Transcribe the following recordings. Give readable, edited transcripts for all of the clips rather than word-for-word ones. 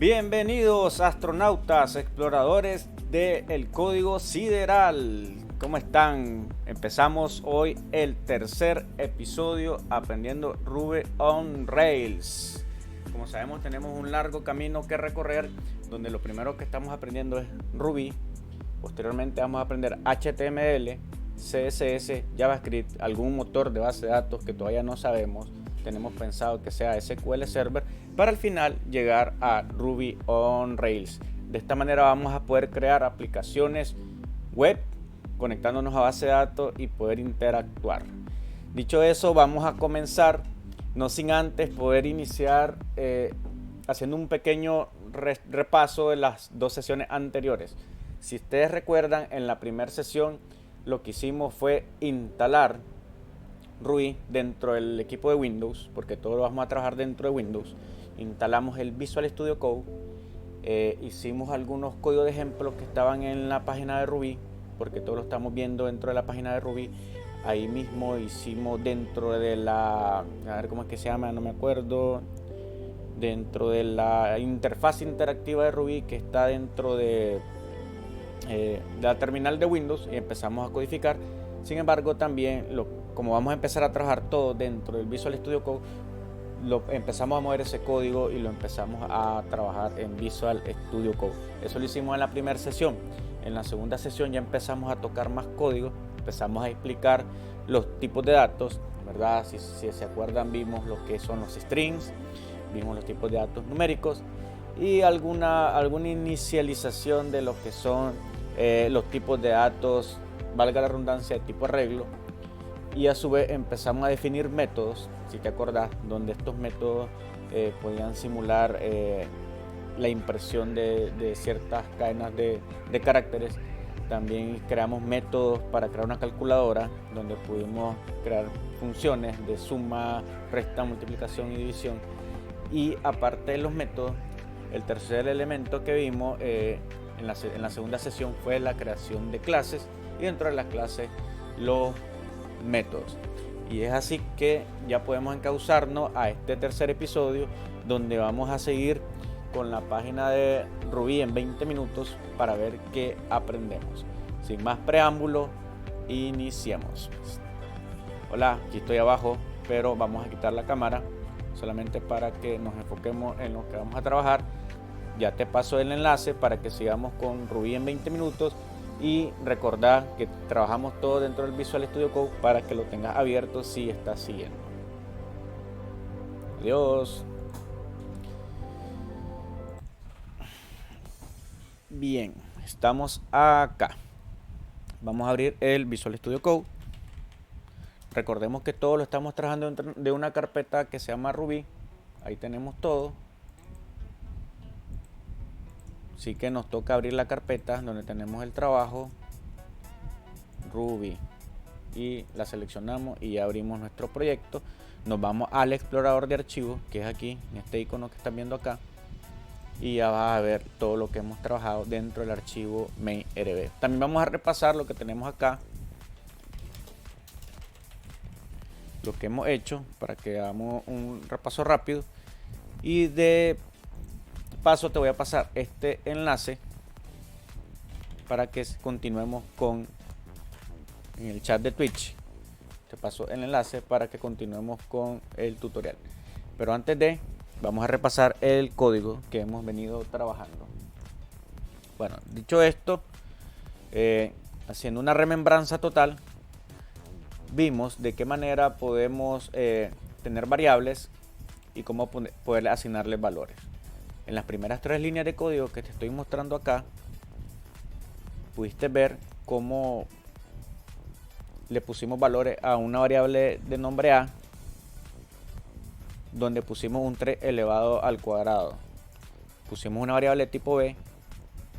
Bienvenidos astronautas, exploradores del código sideral. ¿Cómo están? Empezamos hoy el tercer episodio aprendiendo Ruby on Rails. Como sabemos, tenemos un largo camino que recorrer donde lo primero que estamos aprendiendo es Ruby. Posteriormente vamos a aprender HTML, CSS, JavaScript, algún motor de base de datos que todavía no sabemos. Tenemos pensado que sea SQL Server para al final llegar a Ruby on Rails. De esta manera vamos a poder crear aplicaciones web conectándonos a base de datos y poder interactuar. Dicho eso, vamos a comenzar, no sin antes poder iniciar haciendo un pequeño repaso de las dos sesiones anteriores. Si ustedes recuerdan, en la primera sesión lo que hicimos fue instalar Ruby dentro del equipo de Windows, porque todo lo vamos a trabajar dentro de Windows. Instalamos el Visual Studio Code, hicimos algunos códigos de ejemplos que estaban en la página de Ruby, porque todo lo estamos viendo dentro de la página de Ruby. Ahí mismo hicimos dentro de la, a ver cómo es que se llama, no me acuerdo, dentro de la interfaz interactiva de Ruby que está dentro de la terminal de Windows, y empezamos a codificar. Sin embargo, también como vamos a empezar a trabajar todo dentro del Visual Studio Code, empezamos a mover ese código y lo empezamos a trabajar en Visual Studio Code. Eso lo hicimos en la primera sesión. En la segunda sesión ya empezamos a tocar más código, empezamos a explicar los tipos de datos, ¿verdad? Si se acuerdan, vimos lo que son los strings, vimos los tipos de datos numéricos y alguna inicialización de lo que son los tipos de datos, valga la redundancia, de tipo arreglo. Y a su vez empezamos a definir métodos, si te acordás, donde estos métodos podían simular la impresión de ciertas cadenas de caracteres. También creamos métodos para crear una calculadora, donde pudimos crear funciones de suma, resta, multiplicación y división. Y aparte de los métodos, el tercer elemento que vimos en la segunda sesión fue la creación de clases, y dentro de las clases los métodos. Y es así que ya podemos encauzarnos a este tercer episodio, donde vamos a seguir con la página de Ruby en 20 minutos para ver qué aprendemos. Sin más preámbulo, iniciemos. Hola, aquí estoy abajo, pero vamos a quitar la cámara solamente para que nos enfoquemos en lo que vamos a trabajar. Ya te paso el enlace para que sigamos con Ruby en 20 minutos. Y recordad que trabajamos todo dentro del Visual Studio Code para que lo tengas abierto si estás siguiendo. Adiós. Bien, estamos acá. Vamos a abrir el Visual Studio Code. Recordemos que todo lo estamos trabajando dentro de una carpeta que se llama Ruby. Ahí tenemos todo. Así que nos toca abrir la carpeta donde tenemos el trabajo Ruby y la seleccionamos y ya abrimos nuestro proyecto. Nos vamos al explorador de archivos, que es aquí en este icono que están viendo acá, y ya vas a ver todo lo que hemos trabajado dentro del archivo main.rb. También vamos a repasar lo que tenemos acá, lo que hemos hecho, para que hagamos un repaso rápido. Y de paso te voy a pasar este enlace para que continuemos con en el chat de Twitch. Te paso el enlace para que continuemos con el tutorial, pero antes vamos a repasar el código que hemos venido trabajando. Bueno, dicho esto, haciendo una remembranza total, vimos de qué manera podemos tener variables y cómo poder asignarles valores. En las primeras tres líneas de código que te estoy mostrando acá, pudiste ver cómo le pusimos valores a una variable de nombre a, donde pusimos un 3 elevado al cuadrado. Pusimos una variable de tipo b,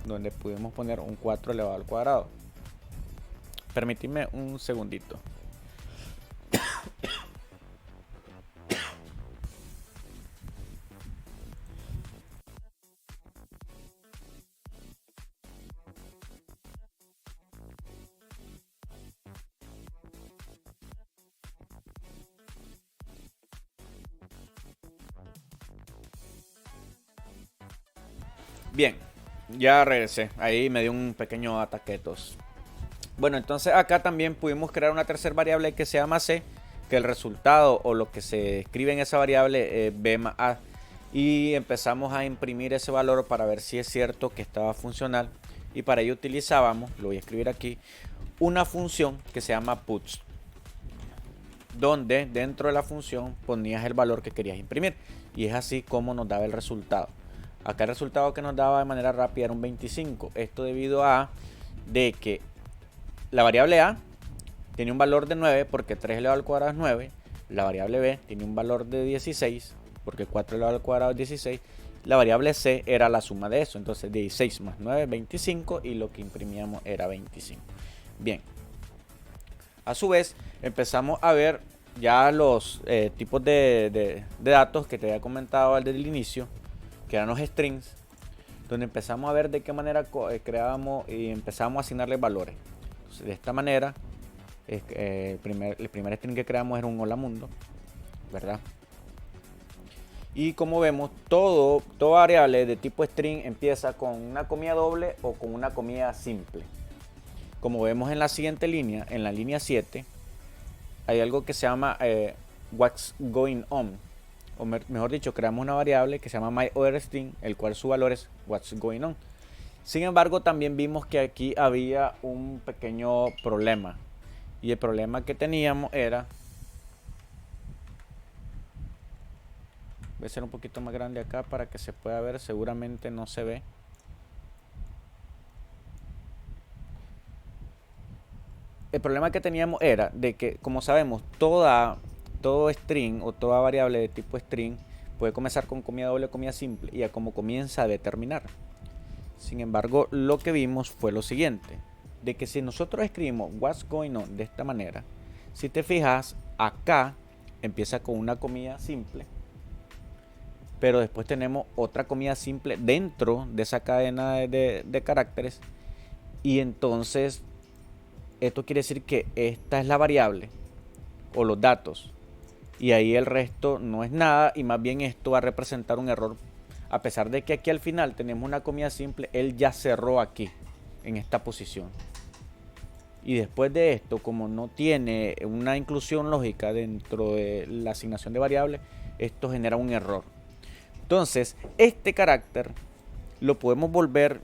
donde pudimos poner un 4 elevado al cuadrado. Permitidme un segundito. Bien, ya regresé. Ahí me dio un pequeño ataque de tos. Bueno, entonces acá también pudimos crear una tercera variable que se llama C, que el resultado o lo que se escribe en esa variable B más A. Y empezamos a imprimir ese valor para ver si es cierto que estaba funcional. Y para ello utilizábamos, lo voy a escribir aquí, una función que se llama puts, donde dentro de la función ponías el valor que querías imprimir. Y es así como nos daba el resultado. Acá el resultado que nos daba de manera rápida era un 25. Esto debido a de que la variable A tiene un valor de 9 porque 3 elevado al cuadrado es 9. La variable B tiene un valor de 16 porque 4 elevado al cuadrado es 16. La variable C era la suma de eso. Entonces 16 más 9 es 25 y lo que imprimíamos era 25. Bien. A su vez empezamos a ver ya los tipos de datos que te había comentado desde el inicio, que eran los strings, donde empezamos a ver de qué manera creábamos y empezamos a asignarle valores. Entonces, de esta manera, el primer string que creamos era un hola mundo, ¿verdad? Y como vemos, toda variable de tipo string empieza con una comilla doble o con una comilla simple. Como vemos en la siguiente línea, en la línea 7, hay algo que se llama what's going on. O mejor dicho, creamos una variable que se llama myOtherString, el cual su valor es what's going on. Sin embargo, también vimos que aquí había un pequeño problema. Y el problema que teníamos era... Voy a hacer un poquito más grande acá para que se pueda ver. Seguramente no se ve. El problema que teníamos era de que, como sabemos, todo string o toda variable de tipo string puede comenzar con comilla doble o comilla simple y a cómo comienza a determinar. Sin embargo, lo que vimos fue lo siguiente, de que si nosotros escribimos what's going on de esta manera, si te fijas, acá empieza con una comilla simple, pero después tenemos otra comilla simple dentro de esa cadena de caracteres, y entonces esto quiere decir que esta es la variable o los datos, y ahí el resto no es nada, y más bien esto va a representar un error. A pesar de que aquí al final tenemos una comilla simple, él ya cerró aquí, en esta posición. Y después de esto, como no tiene una inclusión lógica dentro de la asignación de variables, esto genera un error. Entonces, este carácter lo podemos volver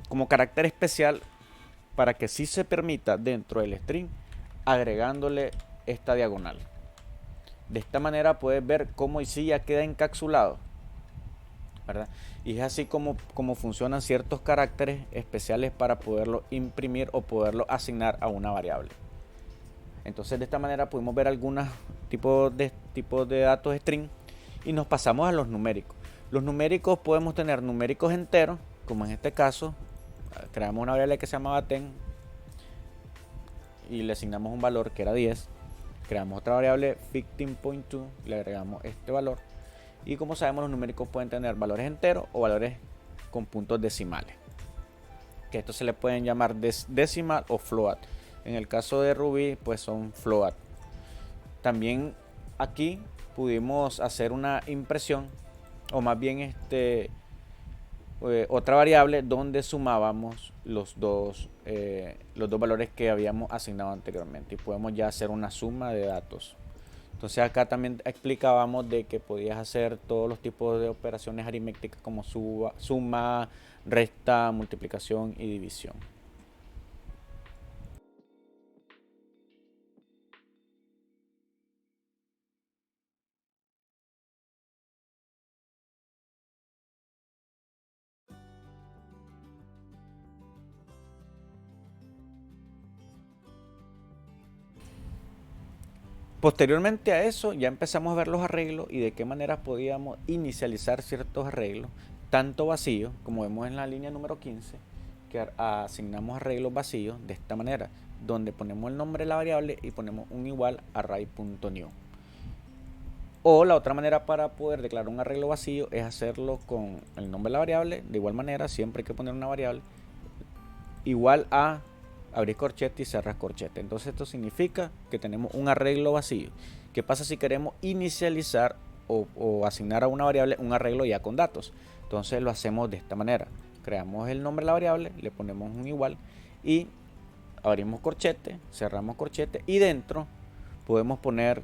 como carácter especial para que sí se permita dentro del string agregándole esta diagonal. De esta manera puedes ver cómo sí ya queda encapsulado, ¿verdad? Y es así como funcionan ciertos caracteres especiales para poderlo imprimir o poderlo asignar a una variable. Entonces de esta manera pudimos ver algunos tipos de datos string y nos pasamos a los numéricos. Los numéricos podemos tener numéricos enteros, como en este caso, creamos una variable que se llamaba 10 y le asignamos un valor que era 10. Creamos otra variable 15.2, le agregamos este valor. Y como sabemos, los numéricos pueden tener valores enteros o valores con puntos decimales. Que estos se le pueden llamar decimal o float. En el caso de Ruby, pues son float. También aquí pudimos hacer una impresión, o más bien otra variable donde sumábamos los dos valores que habíamos asignado anteriormente y podemos ya hacer una suma de datos. Entonces acá también explicábamos de que podías hacer todos los tipos de operaciones aritméticas como suma, resta, multiplicación y división. Posteriormente a eso ya empezamos a ver los arreglos y de qué manera podíamos inicializar ciertos arreglos, tanto vacíos, como vemos en la línea número 15, que asignamos arreglos vacíos de esta manera, donde ponemos el nombre de la variable y ponemos un igual array.new. O la otra manera para poder declarar un arreglo vacío es hacerlo con el nombre de la variable, de igual manera siempre hay que poner una variable igual a abrir corchete y cerrar corchete. Entonces esto significa que tenemos un arreglo vacío. ¿Qué pasa si queremos inicializar o asignar a una variable un arreglo ya con datos. Entonces lo hacemos de esta manera. Creamos el nombre de la variable, le ponemos un igual y abrimos corchete, cerramos corchete y dentro podemos poner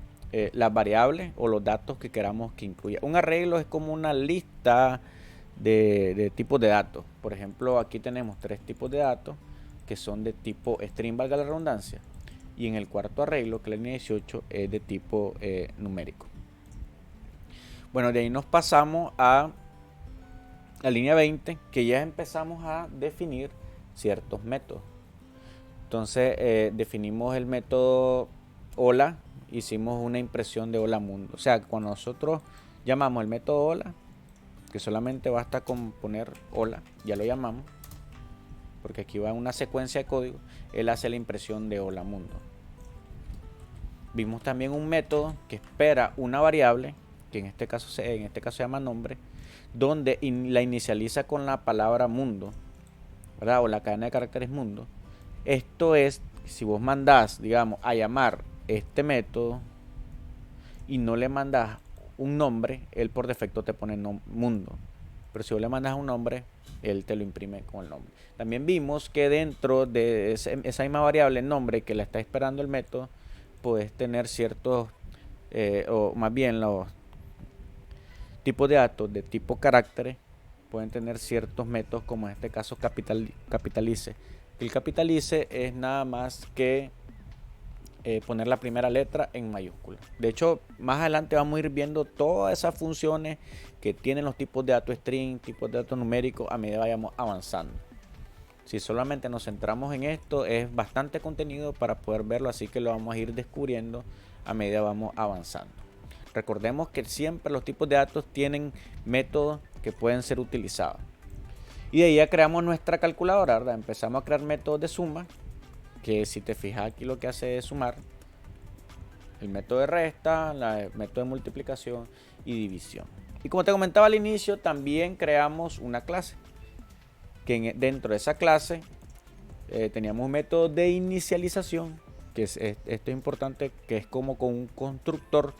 las variables o los datos que queramos que incluya. Un arreglo es como una lista de tipos de datos. Por ejemplo, aquí tenemos 3 tipos de datos que son de tipo string, valga la redundancia, y en el cuarto arreglo, que es la línea 18, es de tipo numérico. Bueno, de ahí nos pasamos a la línea 20, que ya empezamos a definir ciertos métodos. Entonces definimos el método hola, hicimos una impresión de hola mundo. O sea, cuando nosotros llamamos el método hola, que solamente basta con poner hola, ya lo llamamos, porque aquí va una secuencia de código, él hace la impresión de hola mundo. Vimos también un método que espera una variable, que en este caso se llama nombre, donde la inicializa con la palabra mundo, ¿verdad? O la cadena de caracteres mundo. Esto es, si vos mandás, digamos, a llamar este método y no le mandas un nombre, él por defecto te pone mundo. Pero si vos le mandas un nombre, él te lo imprime con el nombre. También vimos que dentro de esa misma variable nombre que la está esperando el método, puedes tener ciertos, o más bien los tipos de datos de tipo carácteres, pueden tener ciertos métodos, como en este caso capitalice. El capitalice es nada más que poner la primera letra en mayúscula. De hecho, más adelante vamos a ir viendo todas esas funciones que tienen los tipos de datos string, tipos de datos numéricos a medida que vayamos avanzando. Si solamente nos centramos en esto, es bastante contenido para poder verlo, así que lo vamos a ir descubriendo a medida que vamos avanzando. Recordemos que siempre los tipos de datos tienen métodos que pueden ser utilizados. Y de ahí ya creamos nuestra calculadora, ¿verdad? Empezamos a crear métodos de suma, que si te fijas aquí lo que hace es sumar, el método de resta, el método de multiplicación y división. Y como te comentaba al inicio, también creamos una clase, que dentro de esa clase teníamos un método de inicialización, que esto es importante, que es como con un constructor,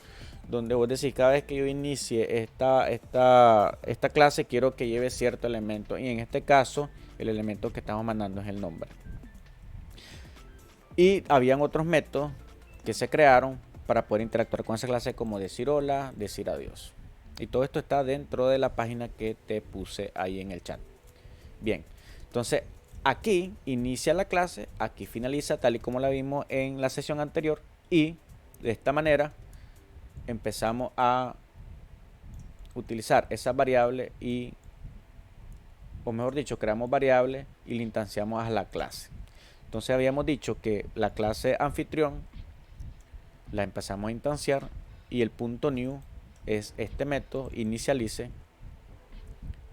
donde vos decís, cada vez que yo inicie esta clase, quiero que lleve cierto elemento, y en este caso el elemento que estamos mandando es el nombre. Y habían otros métodos que se crearon para poder interactuar con esa clase, como decir hola, decir adiós. Y todo esto está dentro de la página que te puse ahí en el chat. Bien, entonces aquí inicia la clase, aquí finaliza, tal y como la vimos en la sesión anterior, y de esta manera empezamos a utilizar esa variable o mejor dicho, creamos variables y la instanciamos a la clase. Entonces habíamos dicho que la clase anfitrión la empezamos a instanciar y el punto new es este método inicialice,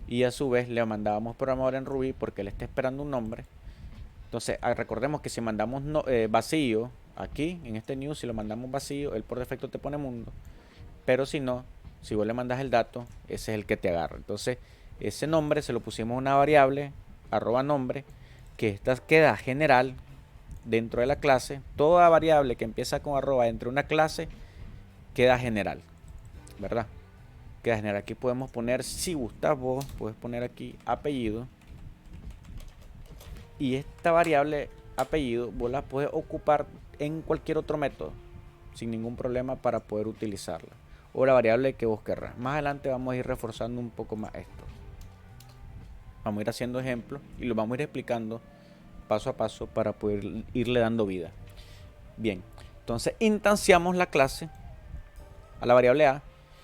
y a su vez le mandábamos programador en Ruby porque él está esperando un nombre. Entonces recordemos que si mandamos vacío aquí en este new, si lo mandamos vacío, él por defecto te pone mundo, pero si no, si vos le mandas el dato, ese es el que te agarra. Entonces ese nombre se lo pusimos a una variable @nombre, que esta queda general dentro de la clase. Toda variable que empieza con arroba dentro de una clase queda general, ¿verdad? Queda general. Aquí podemos poner, si gustas vos, puedes poner aquí apellido, y esta variable apellido vos la puedes ocupar en cualquier otro método sin ningún problema para poder utilizarla, o la variable que vos querrás. Más adelante vamos a ir reforzando un poco más esto. Vamos a ir haciendo ejemplos y lo vamos a ir explicando paso a paso para poder irle dando vida. Bien, entonces instanciamos la clase a la variable A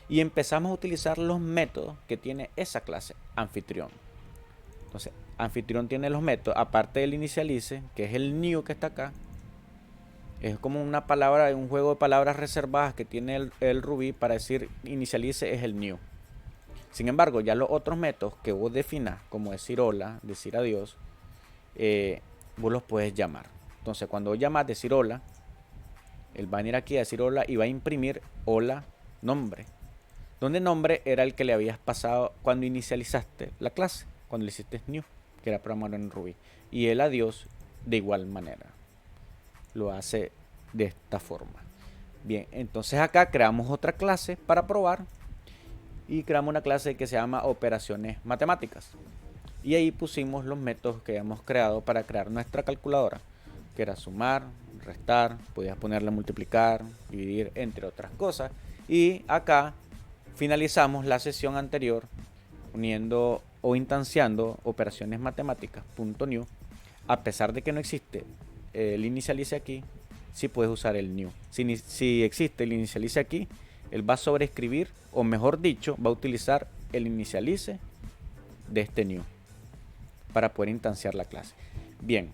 y empezamos a utilizar los métodos que tiene esa clase anfitrión. Entonces anfitrión tiene los métodos, aparte del inicialize, que es el new que está acá. Es como una palabra, un juego de palabras reservadas que tiene el Ruby para decir inicialice, es el new. Sin embargo, ya los otros métodos que vos definas, como decir hola, decir adiós, vos los puedes llamar. Entonces cuando vos llamas decir hola, él va a venir aquí a decir hola y va a imprimir hola nombre, donde nombre era el que le habías pasado cuando inicializaste la clase, cuando le hiciste new, que era programado en Ruby. Y el adiós de igual manera lo hace de esta forma. Bien, entonces acá creamos otra clase para probar y creamos una clase que se llama operaciones matemáticas. Y ahí pusimos los métodos que habíamos creado para crear nuestra calculadora, que era sumar, restar, podías ponerle multiplicar, dividir, entre otras cosas. Y acá finalizamos la sesión anterior uniendo o instanciando operaciones matemáticas .new. A pesar de que no existe el inicialice aquí, sí puedes usar el new. Si existe el inicialice aquí, él va a sobreescribir, o mejor dicho, va a utilizar el inicialice de este new para poder instanciar la clase. Bien,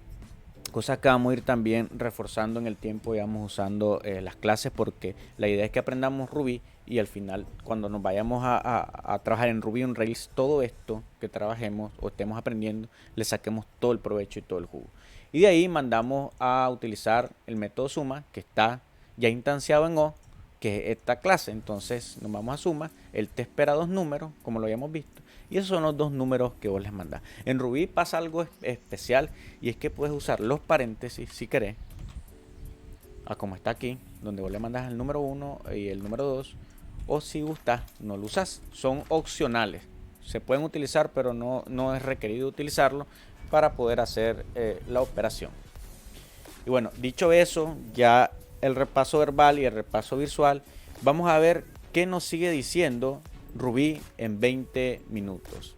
cosas que vamos a ir también reforzando en el tiempo y vamos usando las clases, porque la idea es que aprendamos Ruby y al final, cuando nos vayamos a trabajar en Ruby on Rails, todo esto que trabajemos o estemos aprendiendo, le saquemos todo el provecho y todo el jugo. Y de ahí mandamos a utilizar el método suma, que está ya instanciado en O, que es esta clase. Entonces nos vamos a suma, él te espera 2 números, como lo habíamos visto, y esos son los 2 números que vos les mandás. En Ruby pasa algo especial, y es que puedes usar los paréntesis si querés, como está aquí, donde vos le mandas el número 1 y el número 2, o si gustas no lo usás. Son opcionales, se pueden utilizar, pero no es requerido utilizarlo para poder hacer la operación. Y bueno, dicho eso, ya el repaso verbal y el repaso visual, vamos a ver qué nos sigue diciendo Ruby en 20 minutos.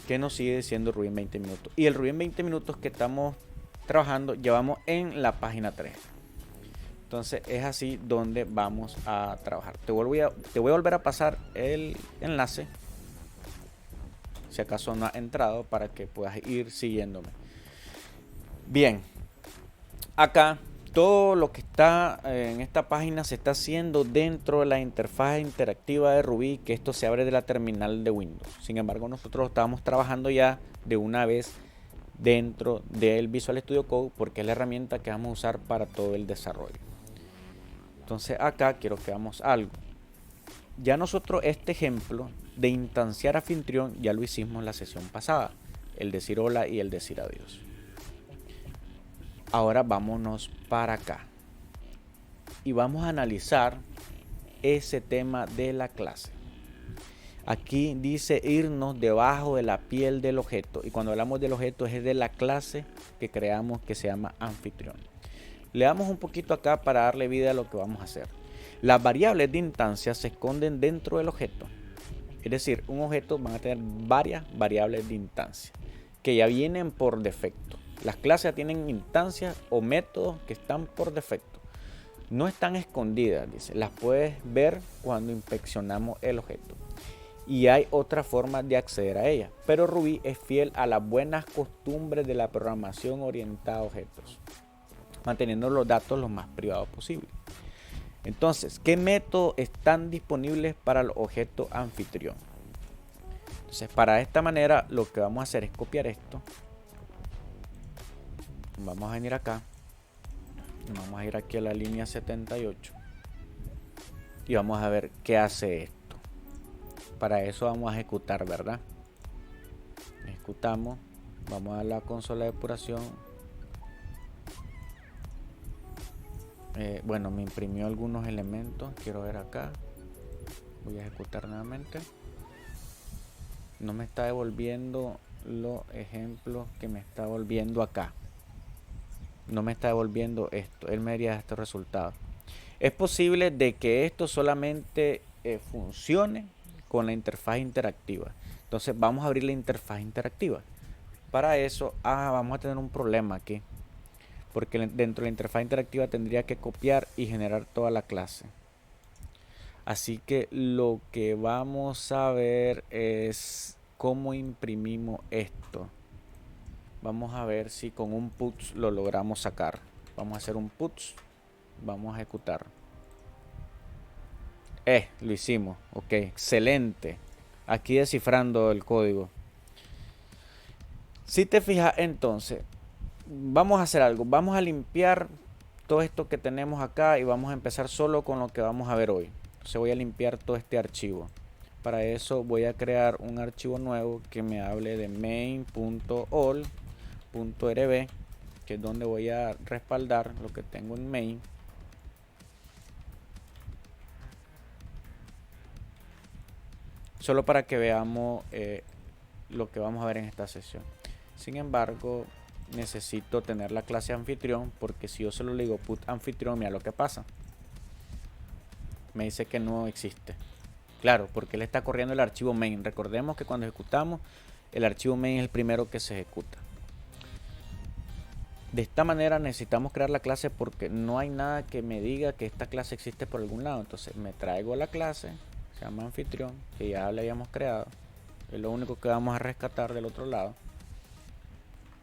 ¿Qué nos sigue diciendo Ruby en 20 minutos? Y el Ruby en 20 minutos que estamos trabajando, llevamos en la página 3. Entonces es así donde vamos a trabajar. Te voy a volver a pasar el enlace, si acaso no ha entrado, para que puedas ir siguiéndome. Bien, acá todo lo que está en esta página se está haciendo dentro de la interfaz interactiva de Ruby, que esto se abre de la terminal de Windows. Sin embargo, nosotros estábamos trabajando ya de una vez dentro del Visual Studio Code, porque es la herramienta que vamos a usar para todo el desarrollo. Entonces acá quiero que hagamos algo. Ya nosotros este ejemplo de instanciar anfitrión ya lo hicimos la sesión pasada, el decir hola y el decir adiós. Ahora vámonos para acá y vamos a analizar ese tema de la clase. Aquí dice irnos debajo de la piel del objeto, y cuando hablamos del objeto es de la clase que creamos, que se llama anfitrión. Le damos un poquito acá para darle vida a lo que vamos a hacer. Las variables de instancia se esconden dentro del objeto. Es decir, un objeto van a tener varias variables de instancia que ya vienen por defecto. Las clases tienen instancias o métodos que están por defecto. No están escondidas, dice. Las puedes ver cuando inspeccionamos el objeto. Y hay otra forma de acceder a ellas. Pero Ruby es fiel a las buenas costumbres de la programación orientada a objetos, manteniendo los datos lo más privados posible. Entonces, ¿qué métodos están disponibles para el objeto anfitrión? Entonces, para esta manera, lo que vamos a hacer es copiar esto. Vamos a venir acá. Vamos a ir aquí a la línea 78. Y vamos a ver qué hace esto. Para eso vamos a ejecutar, ¿verdad? Ejecutamos. Vamos a la consola de depuración. Bueno, me imprimió algunos elementos. Quiero ver acá. Voy a ejecutar nuevamente. No me está devolviendo los ejemplos que me está devolviendo acá. No me está devolviendo esto. Él me daría este resultado. Es posible de que esto solamente funcione con la interfaz interactiva. Entonces vamos a abrir la interfaz interactiva. Para eso vamos a tener un problema aquí, porque dentro de la interfaz interactiva tendría que copiar y generar toda la clase. Así que lo que vamos a ver es cómo imprimimos esto. Vamos a ver si con un puts lo logramos sacar. Vamos a hacer un puts. Vamos a ejecutar. Lo hicimos. Ok, excelente. Aquí descifrando el código. Si te fijas, entonces vamos a hacer algo. Vamos a limpiar todo esto que tenemos acá y vamos a empezar solo con lo que vamos a ver hoy. Entonces voy a limpiar todo este archivo. Para eso voy a crear un archivo nuevo que me hable de main.all.rb, que es donde voy a respaldar lo que tengo en main. solo para que veamos lo que vamos a ver en esta sesión. Sin embargo, necesito tener la clase anfitrión, porque si yo solo le digo put anfitrión, mira lo que pasa. Me dice que no existe. Claro, porque él está corriendo el archivo main. Recordemos que cuando ejecutamos, el archivo main es el primero que se ejecuta. De esta manera necesitamos crear la clase porque no hay nada que me diga que esta clase existe por algún lado. Entonces me traigo la clase, se llama anfitrión, que ya la habíamos creado. Es lo único que vamos a rescatar del otro lado.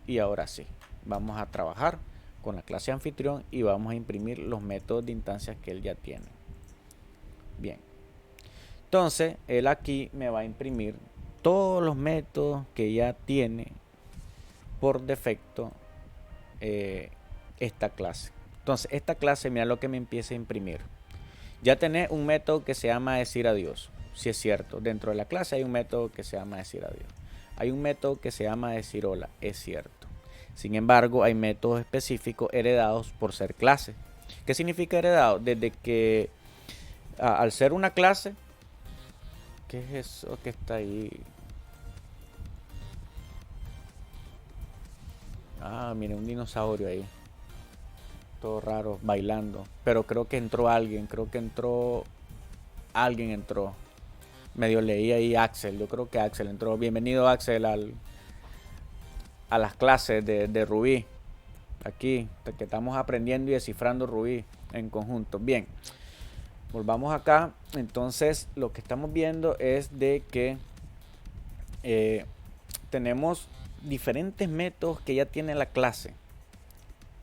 Y ahora sí, vamos a trabajar con la clase anfitrión y vamos a imprimir los métodos de instancias que él ya tiene. Bien. Entonces, él aquí me va a imprimir todos los métodos que ya tiene por defecto esta clase. Entonces, esta clase, mira lo que me empieza a imprimir. Ya tenés un método que se llama decir adiós. Si es cierto, dentro de la clase hay un método que se llama decir adiós. Hay un método que se llama decir hola, es cierto. Sin embargo, hay métodos específicos heredados por ser clase. ¿Qué significa heredado? Desde que al ser una clase, ¿qué es eso que está ahí? Ah, mire, un dinosaurio ahí. Todo raro, bailando. Pero creo que entró alguien, alguien entró. Medio leí ahí Axel, yo creo que Axel entró. Bienvenido Axel a las clases de Ruby. Aquí, que estamos aprendiendo y descifrando Ruby en conjunto. Bien, volvamos acá. Entonces, lo que estamos viendo es de que tenemos diferentes métodos que ya tiene la clase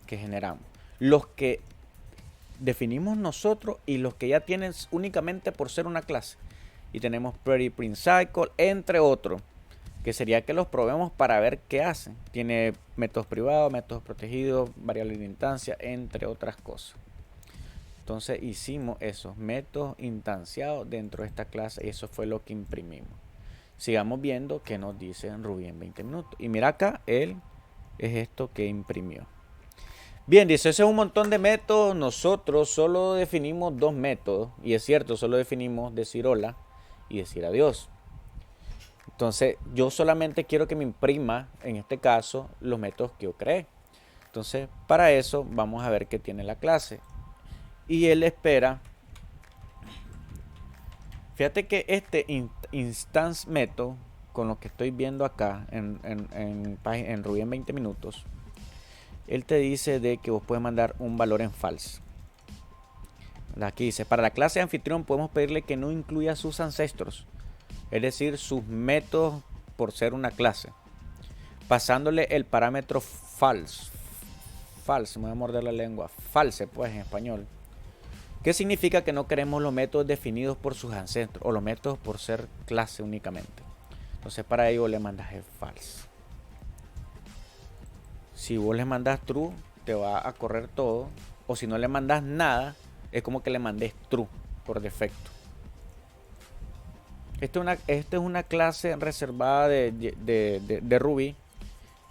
que generamos. Los que definimos nosotros y los que ya tienen únicamente por ser una clase. Y tenemos Pretty Print Cycle, entre otros, que sería que los probemos para ver qué hacen. Tiene métodos privados, métodos protegidos, variables de instancia, entre otras cosas. Entonces hicimos esos métodos instanciados dentro de esta clase y eso fue lo que imprimimos. Sigamos viendo qué nos dice en Ruby en 20 minutos. Y mira acá, él es esto que imprimió. Bien, dice, ese es un montón de métodos. Nosotros solo definimos dos métodos. Y es cierto, solo definimos decir hola y decir adiós. Entonces, yo solamente quiero que me imprima, en este caso, los métodos que yo creé. Entonces, para eso, vamos a ver qué tiene la clase. Y él espera. Fíjate que este instance method, con lo que estoy viendo acá en Ruby en 20 minutos, él te dice de que vos puedes mandar un valor en false. Aquí dice, para la clase anfitrión podemos pedirle que no incluya sus ancestros, es decir, sus métodos por ser una clase, pasándole el parámetro false. False, me voy a morder la lengua. False, pues, en español. ¿Qué significa que no queremos los métodos definidos por sus ancestros o los métodos por ser clase únicamente? Entonces para ello le mandas el false. Si vos le mandas true, te va a correr todo. O si no le mandas nada, es como que le mandes true por defecto. Esta es una clase reservada de Ruby.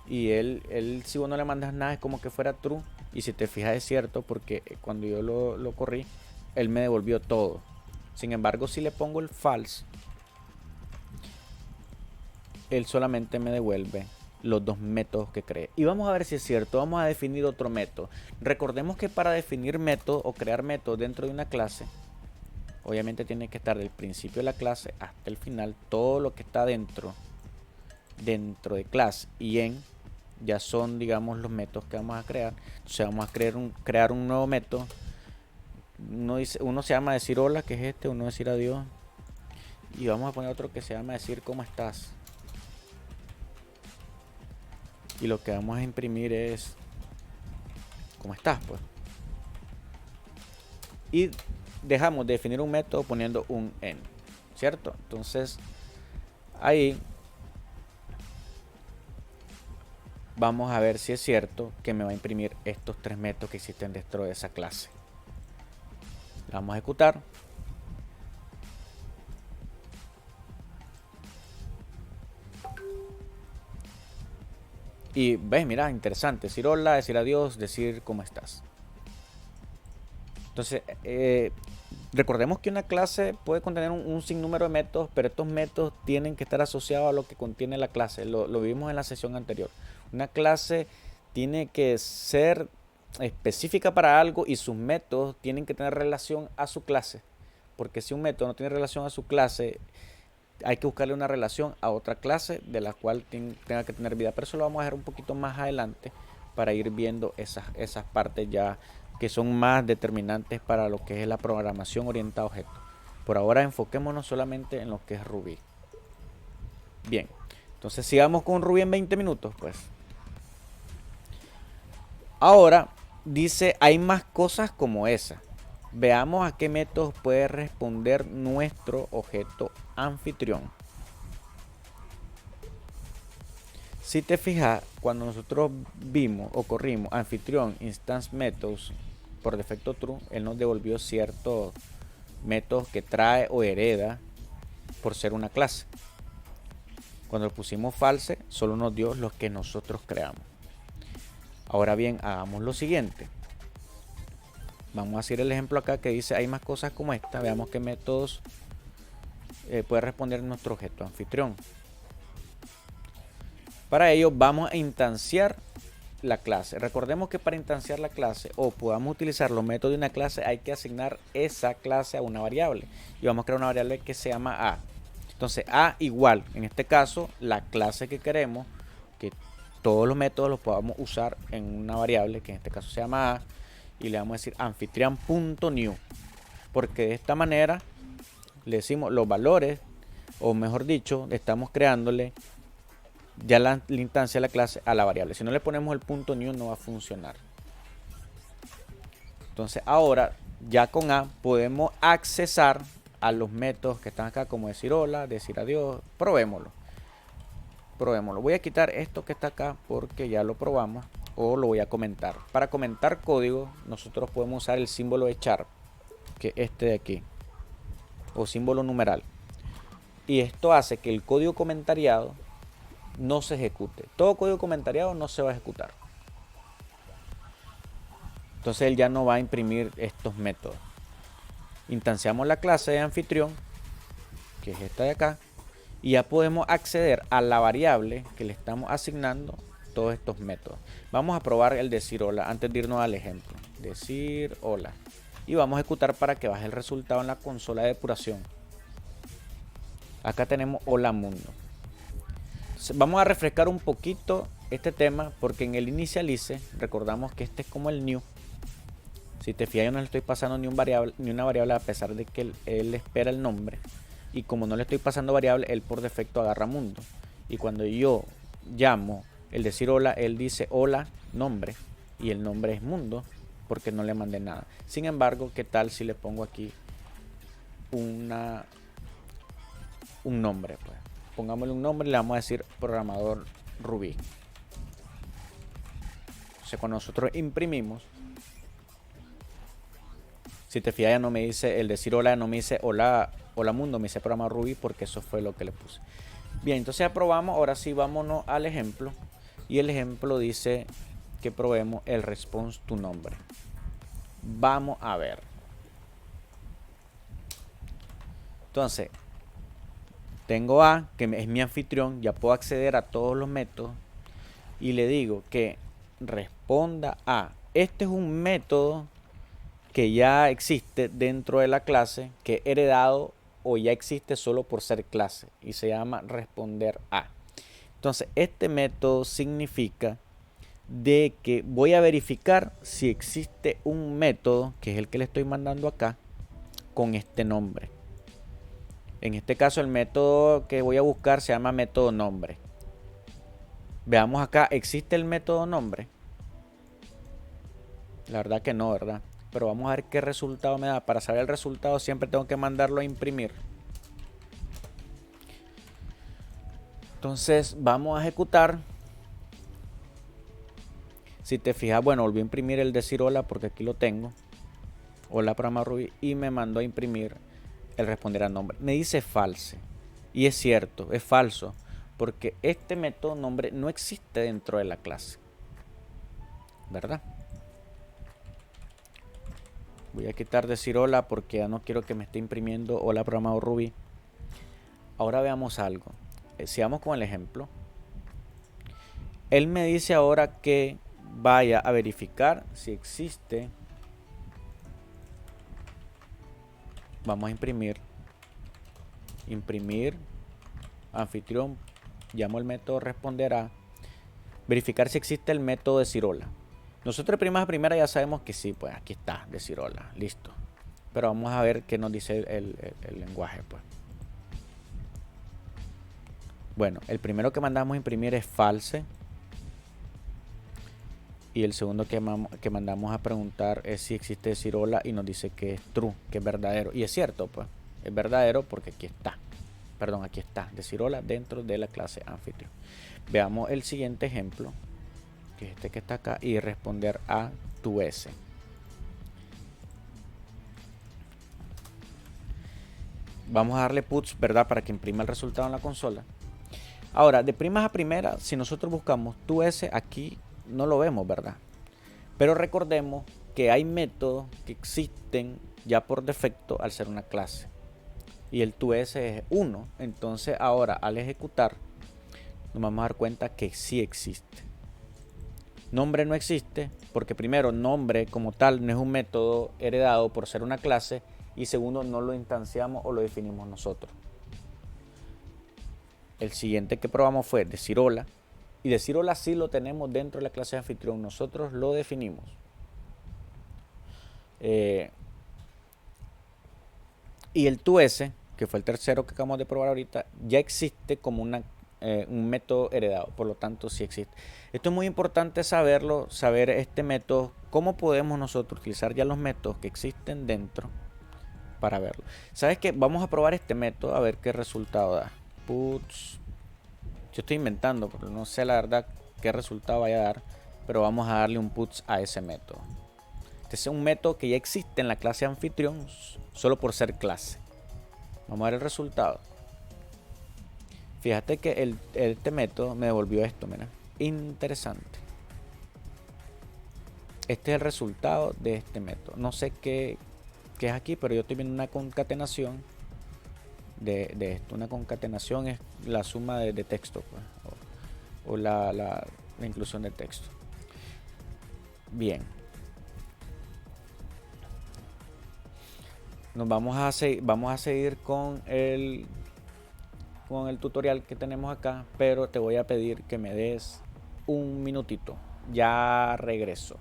Y él, si vos no le mandas nada, es como que fuera true. Y si te fijas es cierto, porque cuando yo lo corrí, él me devolvió todo. Sin embargo, si le pongo el false, él solamente me devuelve los dos métodos que creé. Y vamos a ver si es cierto. Vamos a definir otro método. Recordemos que para definir métodos o crear métodos dentro de una clase, obviamente tiene que estar del principio de la clase hasta el final. Todo lo que está dentro de clase y ya son, digamos, los métodos que vamos a crear. Entonces vamos a crear un nuevo método. Uno se llama decir hola, que es este. Uno decir adiós. Y vamos a poner otro que se llama decir cómo estás. Y lo que vamos a imprimir es cómo estás, pues. Y dejamos de definir un método poniendo un en, ¿cierto? Entonces ahí vamos a ver si es cierto que me va a imprimir estos tres métodos que existen dentro de esa clase. La vamos a ejecutar. Y ves, mira, interesante. Decir hola, decir adiós, decir cómo estás. Entonces, Recordemos que una clase puede contener un sinnúmero de métodos, pero estos métodos tienen que estar asociados a lo que contiene la clase. Lo vimos en la sesión anterior. Una clase tiene que ser específica para algo y sus métodos tienen que tener relación a su clase. Porque si un método no tiene relación a su clase, hay que buscarle una relación a otra clase de la cual tenga que tener vida. Pero eso lo vamos a ver un poquito más adelante para ir viendo esas partes ya que son más determinantes para lo que es la programación orientada a objetos. Por ahora enfoquémonos solamente en lo que es Ruby. Bien, entonces sigamos con Ruby en 20 minutos, pues. Ahora dice, hay más cosas como esa. Veamos a qué métodos puede responder nuestro objeto anfitrión. Si te fijas, cuando nosotros vimos o corrimos anfitrión instance methods por defecto true, él nos devolvió ciertos métodos que trae o hereda por ser una clase. Cuando le pusimos false, solo nos dio los que nosotros creamos. Ahora bien, hagamos lo siguiente. Vamos a hacer el ejemplo acá que dice hay más cosas como esta. Veamos qué métodos puede responder nuestro objeto anfitrión. Para ello vamos a instanciar la clase. Recordemos que para instanciar la clase o podamos utilizar los métodos de una clase hay que asignar esa clase a una variable. Y vamos a crear una variable que se llama A. Entonces A igual, en este caso, la clase que queremos, que todos los métodos los podamos usar en una variable que en este caso se llama A. Y le vamos a decir anfitrión.new, porque de esta manera le decimos los valores, o mejor dicho, estamos creándole ya la instancia de la clase a la variable. Si no le ponemos el punto new no va a funcionar. Entonces ahora ya con A podemos accesar a los métodos que están acá, como decir hola, decir adiós. Probémoslo. Voy a quitar esto que está acá porque ya lo probamos. O lo voy a comentar. Para comentar código, nosotros podemos usar el símbolo de char, que es este de aquí, o símbolo numeral. Y esto hace que el código comentariado no se ejecute. Todo código comentariado no se va a ejecutar. Entonces él ya no va a imprimir estos métodos. Instanciamos la clase de anfitrión, que es esta de acá, y ya podemos acceder a la variable que le estamos asignando todos estos métodos. Vamos a probar el decir hola antes de irnos al ejemplo. Decir hola. Y vamos a ejecutar para que baje el resultado en la consola de depuración. Acá tenemos hola mundo. Vamos a refrescar un poquito este tema porque en el inicialize recordamos que este es como el new. Si te fijas, yo no le estoy pasando ni una variable a pesar de que él espera el nombre. Y como no le estoy pasando variable, él por defecto agarra mundo. Y cuando yo llamo el decir hola, él dice hola nombre y el nombre es mundo porque no le mandé nada. Sin embargo, ¿qué tal si le pongo aquí un nombre? Pues pongámosle un nombre y le vamos a decir programador Ruby. O sea, cuando nosotros imprimimos, si te fijas, ya no me dice el decir hola, no me dice hola mundo, me dice programador Ruby porque eso fue lo que le puse. Bien, entonces ya probamos. Ahora sí vámonos al ejemplo. Y el ejemplo dice que probemos el response to nombre. Vamos a ver. Entonces, tengo A, que es mi anfitrión. Ya puedo acceder a todos los métodos. Y le digo que responda a. Este es un método que ya existe dentro de la clase, que he heredado o ya existe solo por ser clase. Y se llama responder a. Entonces, este método significa de que voy a verificar si existe un método, que es el que le estoy mandando acá, con este nombre. En este caso, el método que voy a buscar se llama método nombre. Veamos acá, ¿existe el método nombre? La verdad que no, ¿verdad? Pero vamos a ver qué resultado me da. Para saber el resultado siempre tengo que mandarlo a imprimir. Entonces vamos a ejecutar. Si te fijas, bueno, volví a imprimir el decir hola porque aquí lo tengo. Hola programa Ruby. Y me mandó a imprimir el responder a nombre. Me dice false. Y es cierto, es falso. Porque este método nombre no existe dentro de la clase. ¿Verdad? Voy a quitar decir hola porque ya no quiero que me esté imprimiendo hola programado Ruby. Ahora veamos algo. Sigamos con el ejemplo. Él me dice ahora que vaya a verificar si existe. Vamos a imprimir. Imprimir. Anfitrión. Llamo el método responderá. Verificar si existe el método decir hola. Nosotros de primas a primera ya sabemos que sí, pues aquí está, decir hola, listo. Pero vamos a ver qué nos dice el lenguaje, pues. Bueno, el primero que mandamos a imprimir es false. Y el segundo que mandamos a preguntar es si existe decir hola y nos dice que es true, que es verdadero. Y es cierto, pues, es verdadero porque aquí está. Perdón, aquí está, decir hola dentro de la clase anfitrión. Veamos el siguiente ejemplo, que es este que está acá, y responder a tu S. Vamos a darle puts, ¿verdad? Para que imprima el resultado en la consola. Ahora, de primas a primera, si nosotros buscamos tu S, aquí no lo vemos, ¿verdad? Pero recordemos que hay métodos que existen ya por defecto al ser una clase. Y el tu S es 1. Entonces ahora al ejecutar nos vamos a dar cuenta que sí existe. Nombre no existe porque primero nombre como tal no es un método heredado por ser una clase y segundo no lo instanciamos o lo definimos nosotros. El siguiente que probamos fue decir hola y decir hola sí lo tenemos dentro de la clase de anfitrión, nosotros lo definimos. Y el ToS, que fue el tercero que acabamos de probar ahorita, ya existe como un método heredado, por lo tanto sí existe. Esto es muy importante saberlo, saber este método, cómo podemos nosotros utilizar ya los métodos que existen dentro para verlo. ¿Sabes qué? Vamos a probar este método a ver qué resultado da. Puts. Yo estoy inventando, pero no sé la verdad qué resultado vaya a dar, pero vamos a darle un puts a ese método. Este es un método que ya existe en la clase anfitrión solo por ser clase. Vamos a ver el resultado. Fíjate que este método me devolvió esto, mira. Interesante. Este es el resultado de este método. No sé qué es aquí, pero yo estoy viendo una concatenación de esto. Una concatenación es la suma de texto, pues, o la inclusión de texto. Bien. Vamos a seguir con el tutorial que tenemos acá, pero te voy a pedir que me des un minutito. Ya regreso.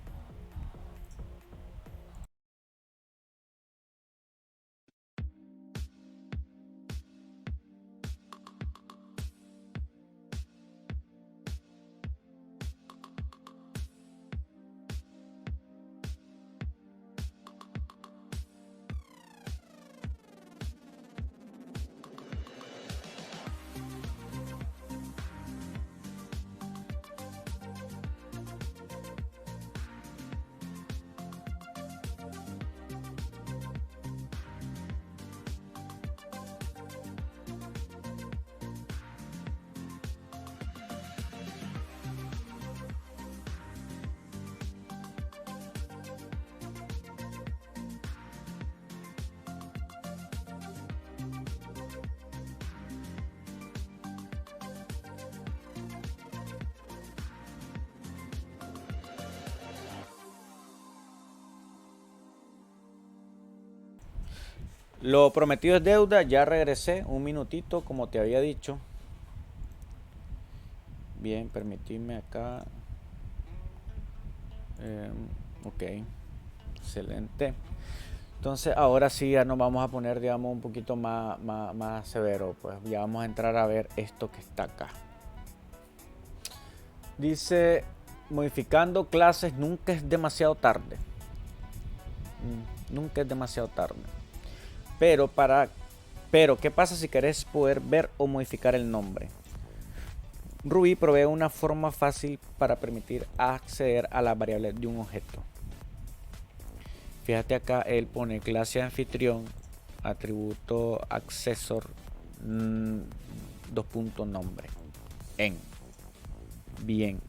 Lo prometido es deuda, ya regresé un minutito como te había dicho. Bien, permitidme acá. Ok, excelente. Entonces ahora sí ya nos vamos a poner, digamos, un poquito más severo. Pues ya vamos a entrar a ver esto que está acá. Dice, modificando clases nunca es demasiado tarde. Nunca es demasiado tarde. Pero ¿qué pasa si querés poder ver o modificar el nombre? Ruby provee una forma fácil para permitir acceder a las variables de un objeto. Fíjate acá, él pone clase anfitrión, atributo accessor, nombre. Bien.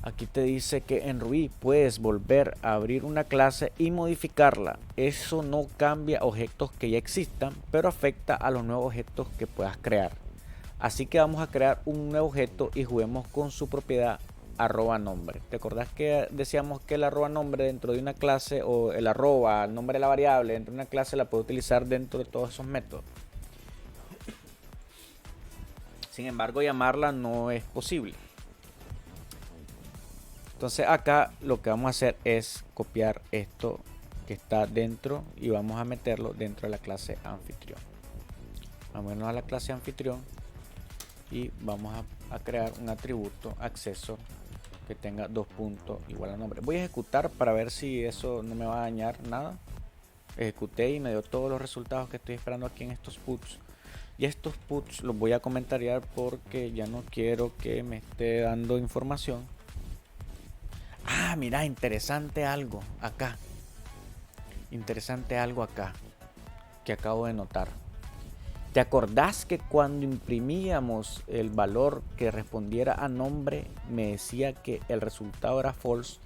Aquí te dice que en Ruby puedes volver a abrir una clase y modificarla. Eso no cambia objetos que ya existan, pero afecta a los nuevos objetos que puedas crear. Así que vamos a crear un nuevo objeto y juguemos con su propiedad @nombre. ¿Te acordás que decíamos que el @nombre dentro de una clase, o el arroba, el nombre de la variable dentro de una clase, la puede utilizar dentro de todos esos métodos? Sin embargo, llamarla no es posible. Entonces acá lo que vamos a hacer es copiar esto que está dentro y vamos a meterlo dentro de la clase anfitrión. Vamos a la clase anfitrión y vamos a crear un atributo acceso que tenga 2 puntos igual a nombre. Voy a ejecutar para ver si eso no me va a dañar nada. Ejecuté y me dio todos los resultados que estoy esperando aquí en estos puts. Y estos puts los voy a comentariar porque ya no quiero que me esté dando información. Ah, mira, interesante algo acá. Interesante algo acá que acabo de notar. ¿Te acordás que cuando imprimíamos el valor que respondiera a nombre me decía que el resultado era false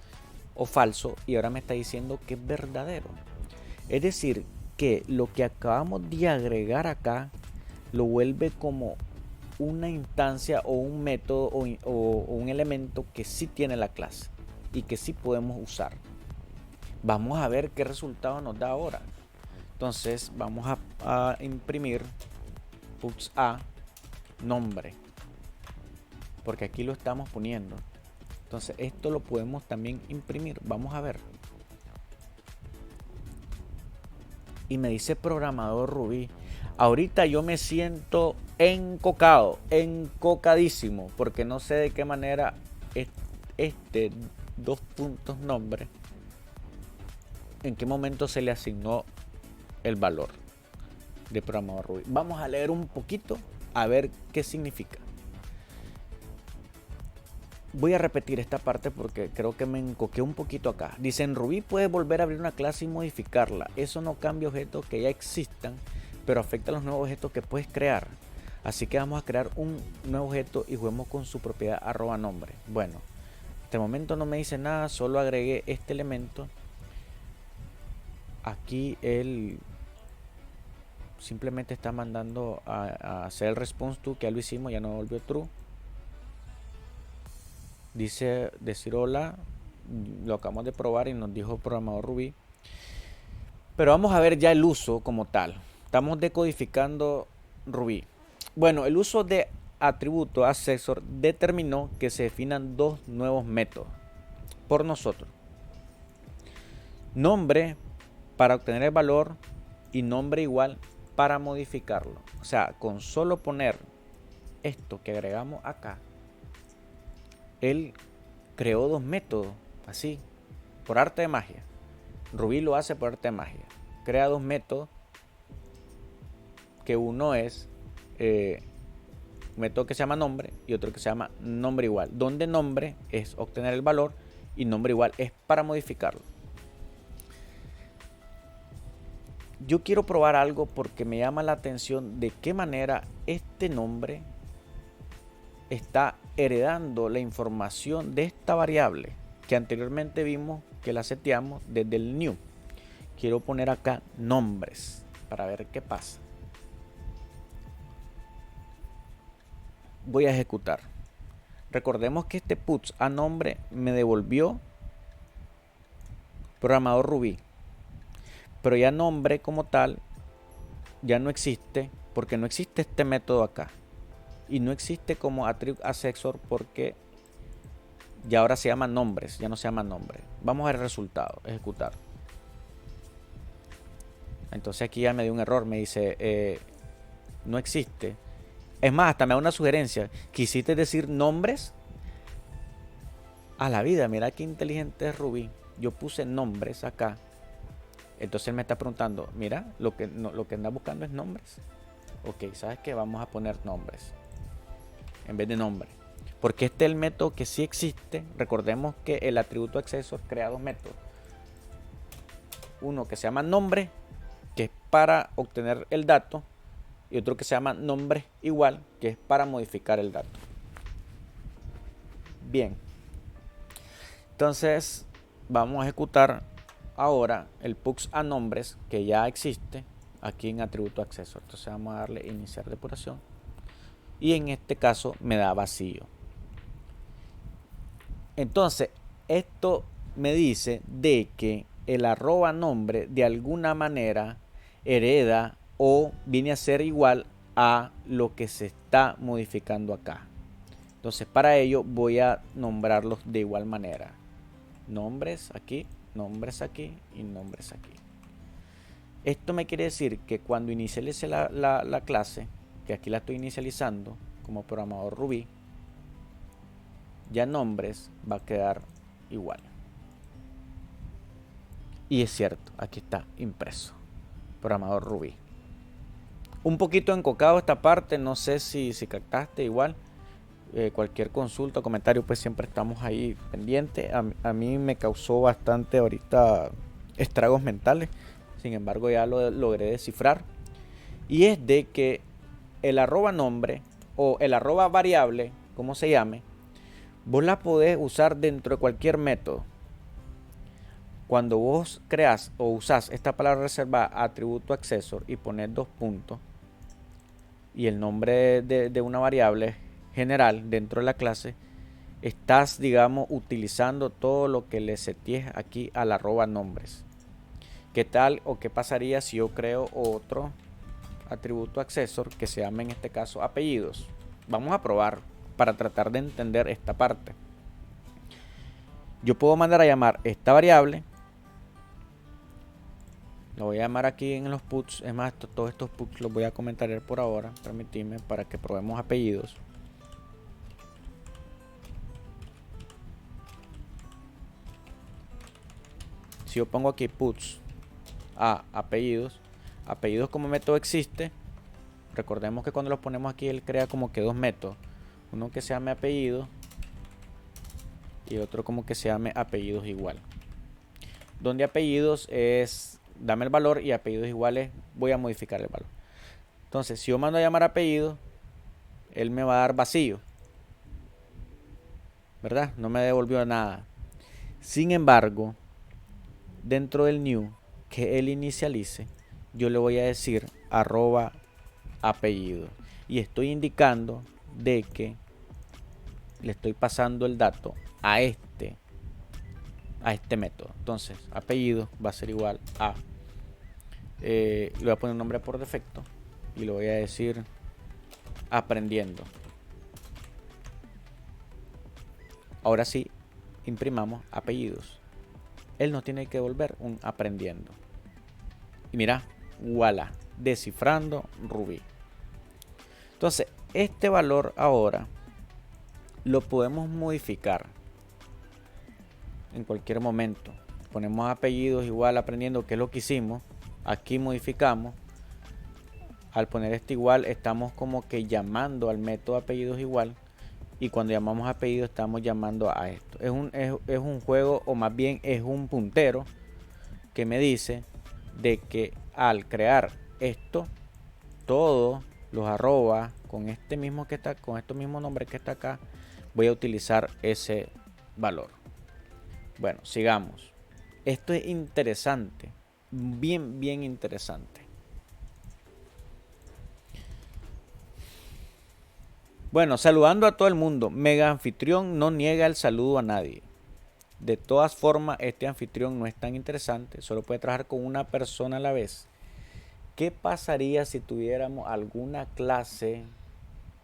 o falso, y ahora me está diciendo que es verdadero? Es decir, que lo que acabamos de agregar acá lo vuelve como una instancia o un método o un elemento que sí tiene la clase y que sí podemos usar. Vamos a ver qué resultado nos da ahora. Entonces vamos a imprimir puts a nombre, porque aquí lo estamos poniendo. Entonces esto lo podemos también imprimir. Vamos a ver. Y me dice programador Ruby. Ahorita yo me siento encocadísimo, porque no sé de qué manera este 2 puntos nombre, en qué momento se le asignó el valor de programador Ruby. Vamos a leer un poquito a ver qué significa. Voy a repetir esta parte porque creo que me encoqué un poquito acá. Dice: en Ruby puedes volver a abrir una clase y modificarla. Eso no cambia objetos que ya existan, pero afecta a los nuevos objetos que puedes crear. Así que vamos a crear un nuevo objeto y juguemos con su propiedad @nombre. Bueno, hasta el momento no me dice nada, solo agregué este elemento. Aquí él simplemente está mandando a hacer el response to, que ya lo hicimos, ya no volvió true. Dice decir hola, lo acabamos de probar y nos dijo programador Ruby. Pero vamos a ver ya el uso como tal. Estamos decodificando Ruby. Bueno, el uso de atributo accessor determinó que se definan 2 nuevos métodos por nosotros: nombre para obtener el valor y nombre igual para modificarlo. O sea, con solo poner esto que agregamos acá, él creó 2 métodos, así, por arte de magia. Ruby lo hace por arte de magia. Crea 2 métodos, que uno es un método que se llama nombre y otro que se llama nombre igual, donde nombre es obtener el valor y nombre igual es para modificarlo. Yo quiero probar algo porque me llama la atención de qué manera este nombre está heredando la información de esta variable que anteriormente vimos que la seteamos desde el new. Quiero poner acá nombres para ver qué pasa. Voy a ejecutar. Recordemos que este puts a nombre me devolvió programador Ruby, pero ya nombre como tal ya no existe, porque no existe este método acá y no existe como attribute accessor, porque ya ahora se llama nombres, ya no se llama nombre. Vamos a ver el resultado, ejecutar. Entonces aquí ya me dio un error, me dice no existe. Es más, hasta me da una sugerencia: quisiste decir nombres. A la vida, mira qué inteligente es Ruby. Yo puse nombres acá. Entonces él me está preguntando: mira, lo que anda buscando es nombres. Ok, ¿sabes qué? Vamos a poner nombres en vez de nombre, porque este es el método que sí existe. Recordemos que el atributo accessor crea 2 métodos: uno que se llama nombre, que es para obtener el dato, y otro que se llama nombre igual, que es para modificar el dato. Bien, Entonces vamos a ejecutar ahora el push a nombres que ya existe aquí en atributo acceso. Entonces vamos a darle iniciar depuración y en este caso me da vacío. Entonces esto me dice de que el arroba nombre de alguna manera hereda o viene a ser igual a lo que se está modificando acá. Entonces para ello voy a nombrarlos de igual manera. Nombres aquí y nombres aquí. Esto me quiere decir que cuando inicialice la clase, que aquí la estoy inicializando como programador Ruby, ya nombres va a quedar igual. Y es cierto, aquí está impreso, programador Ruby. Un poquito encocado esta parte, no sé si captaste igual. Cualquier consulta o comentario, pues siempre estamos ahí pendientes. A mí me causó bastante ahorita estragos mentales, sin embargo ya lo logré descifrar. Y es de que el arroba nombre o el arroba variable, como se llame, vos la podés usar dentro de cualquier método. Cuando vos creas o usás esta palabra reservada atributo accessor y pones 2 puntos y el nombre de una variable general dentro de la clase, estás, digamos, utilizando todo lo que le setees aquí al arroba nombres. ¿Qué tal o qué pasaría si yo creo otro atributo accessor que se llame en este caso apellidos? Vamos a probar para tratar de entender esta parte. Yo puedo mandar a llamar esta variable, lo voy a llamar aquí en los puts. Es más, todos estos puts los voy a comentar por ahora, permitidme, para que probemos apellidos. Si yo pongo aquí puts a apellidos, apellidos como método existe. Recordemos que cuando los ponemos aquí él crea como que 2 métodos, uno que se llame apellido y otro como que se llame apellidos igual, donde apellidos es dame el valor y apellidos iguales voy a modificar el valor. Entonces si yo mando a llamar apellido, él me va a dar vacío, ¿verdad? No me devolvió nada. Sin embargo, dentro del new que él inicialice, yo le voy a decir arroba apellido y estoy indicando de que le estoy pasando el dato a este método. Entonces apellido va a ser igual a le voy a poner un nombre por defecto y le voy a decir aprendiendo. Ahora sí, imprimamos apellidos. Él nos tiene que devolver un aprendiendo. Y mira, voilà, descifrando Ruby. Entonces, este valor ahora lo podemos modificar en cualquier momento. Ponemos apellidos igual aprendiendo, que es lo que hicimos. Aquí modificamos. Al poner este igual, estamos como que llamando al método apellidos igual. Y cuando llamamos apellido estamos llamando a esto. Es un juego, o más bien es un puntero que me dice de que al crear esto, todos los arrobas con este mismo que está, con estos mismos nombres que está acá, voy a utilizar ese valor. Bueno, sigamos. Esto es interesante, bien interesante. Bueno, saludando a todo el mundo. Mega Anfitrión no niega el saludo a nadie. De todas formas, este anfitrión no es tan interesante. Solo puede trabajar con una persona a la vez. ¿Qué pasaría si tuviéramos alguna clase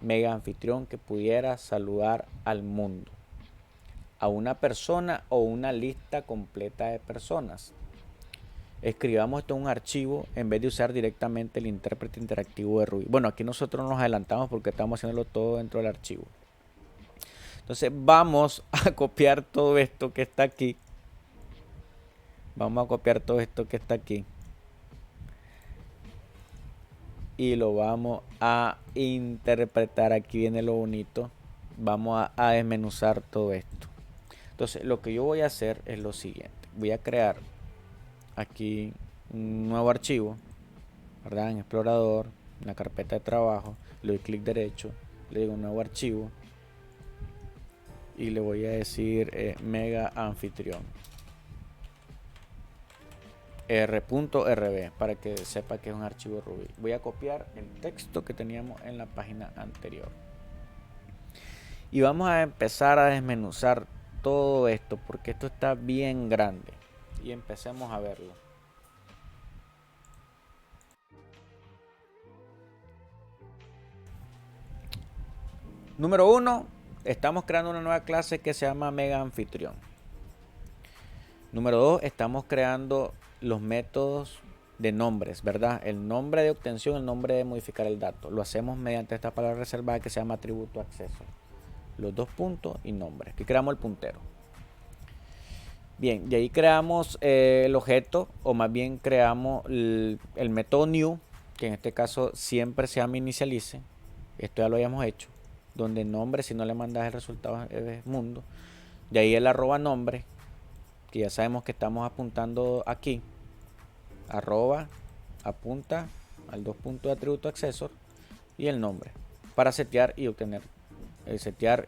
mega anfitrión que pudiera saludar al mundo? A una persona o una lista completa de personas. Escribamos esto en un archivo en vez de usar directamente el intérprete interactivo de Ruby. Bueno, aquí nosotros nos adelantamos porque estamos haciéndolo todo dentro del archivo. Entonces vamos a copiar todo esto que está aquí. Vamos a copiar todo esto que está aquí. Y lo vamos a interpretar. Aquí viene lo bonito. Vamos a desmenuzar todo esto. Entonces lo que yo voy a hacer es lo siguiente. Voy a crear aquí un nuevo archivo, ¿verdad? En explorador, en la carpeta de trabajo, le doy clic derecho, le digo nuevo archivo y le voy a decir mega anfitrión r.rb para que sepa que es un archivo Ruby. Voy a copiar el texto que teníamos en la página anterior y vamos a empezar a desmenuzar todo esto porque esto está bien grande y empecemos a verlo. Número 1, estamos creando una nueva clase que se llama mega anfitrión. Número 2, estamos creando los métodos de nombres, ¿verdad? El nombre de obtención, el nombre de modificar el dato. Lo hacemos mediante esta palabra reservada que se llama atributo acceso. Los dos puntos y nombre. Aquí creamos el puntero. Bien, y ahí creamos el objeto, o más bien creamos el método new, que en este caso siempre se llama inicialice. Esto ya lo habíamos hecho. Donde nombre, si no le mandas el resultado, es mundo. De ahí el arroba nombre, que ya sabemos que estamos apuntando aquí. Arroba apunta al dos puntos de atributo accessor y el nombre para setear y obtener y setear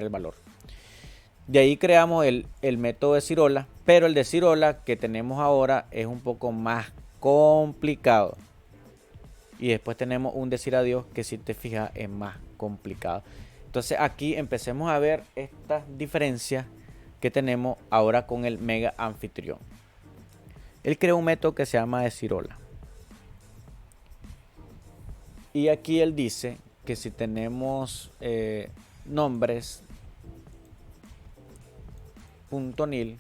el valor. De ahí creamos el método de Cirola, pero el de Cirola que tenemos ahora es un poco más complicado. Y después tenemos un decir adiós que, si te fijas, es más complicado. Entonces aquí empecemos a ver estas diferencias que tenemos ahora con el mega anfitrión. Él creó un método que se llama decir hola. Y aquí él dice que si tenemos nombres .nil,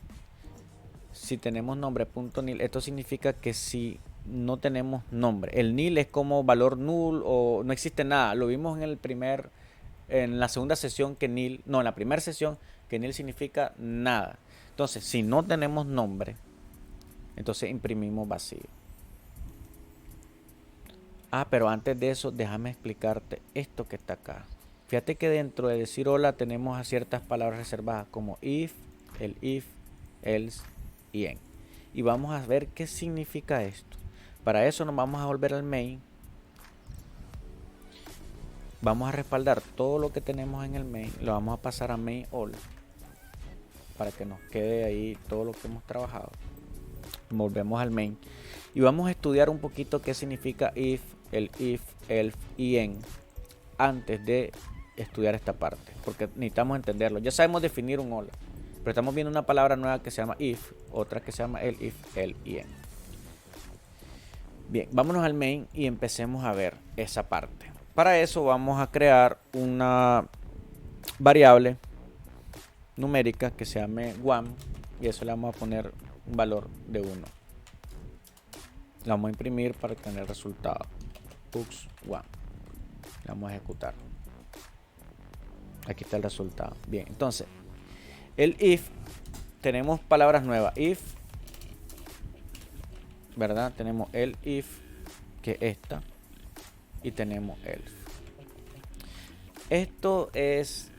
si tenemos nombre .nil, esto significa que si no tenemos nombre, el nil es como valor null o no existe nada. Lo vimos en la segunda sesión que nil, no, en la primera sesión que nil significa nada. Entonces, si no tenemos nombre, entonces imprimimos vacío. Pero antes de eso, déjame explicarte esto que está acá. Fíjate que dentro de decir hola tenemos a ciertas palabras reservadas como if, el if, else y en. Y vamos a ver qué significa esto. Para eso nos vamos a volver al main. Vamos a respaldar todo lo que tenemos en el main. Lo vamos a pasar a main all para que nos quede ahí todo lo que hemos trabajado. Volvemos al main y vamos a estudiar un poquito qué significa if, el if, else y en antes de estudiar esta parte, porque necesitamos entenderlo. Ya sabemos definir un hola, pero estamos viendo una palabra nueva que se llama if, otra que se llama el if, el y en. Bien, vámonos al main y empecemos a ver esa parte. Para eso vamos a crear una variable numérica que se llame one y eso le vamos a poner un valor de 1. La vamos a imprimir para tener el resultado. Pux1. La vamos a ejecutar. Aquí está el resultado. Bien, entonces, el if, tenemos palabras nuevas. If, ¿verdad? Tenemos el if, que es esta. Y tenemos else. Esto es,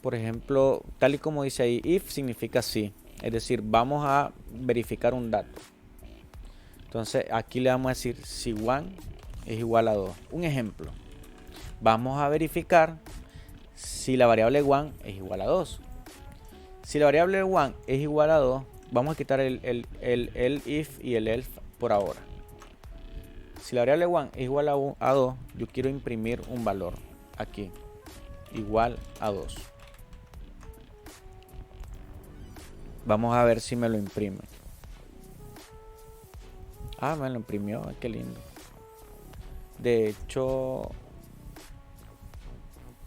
por ejemplo, tal y como dice ahí, if significa sí. Es decir, vamos a verificar un dato. Entonces aquí le vamos a decir si one es igual a 2. Un ejemplo. Vamos a verificar si la variable one es igual a 2. Si la variable one es igual a 2, vamos a quitar el if y el else por ahora. Si la variable one es igual a 2, yo quiero imprimir un valor aquí. Igual a 2. Vamos a ver si me lo imprime. Me lo imprimió, qué lindo. De hecho,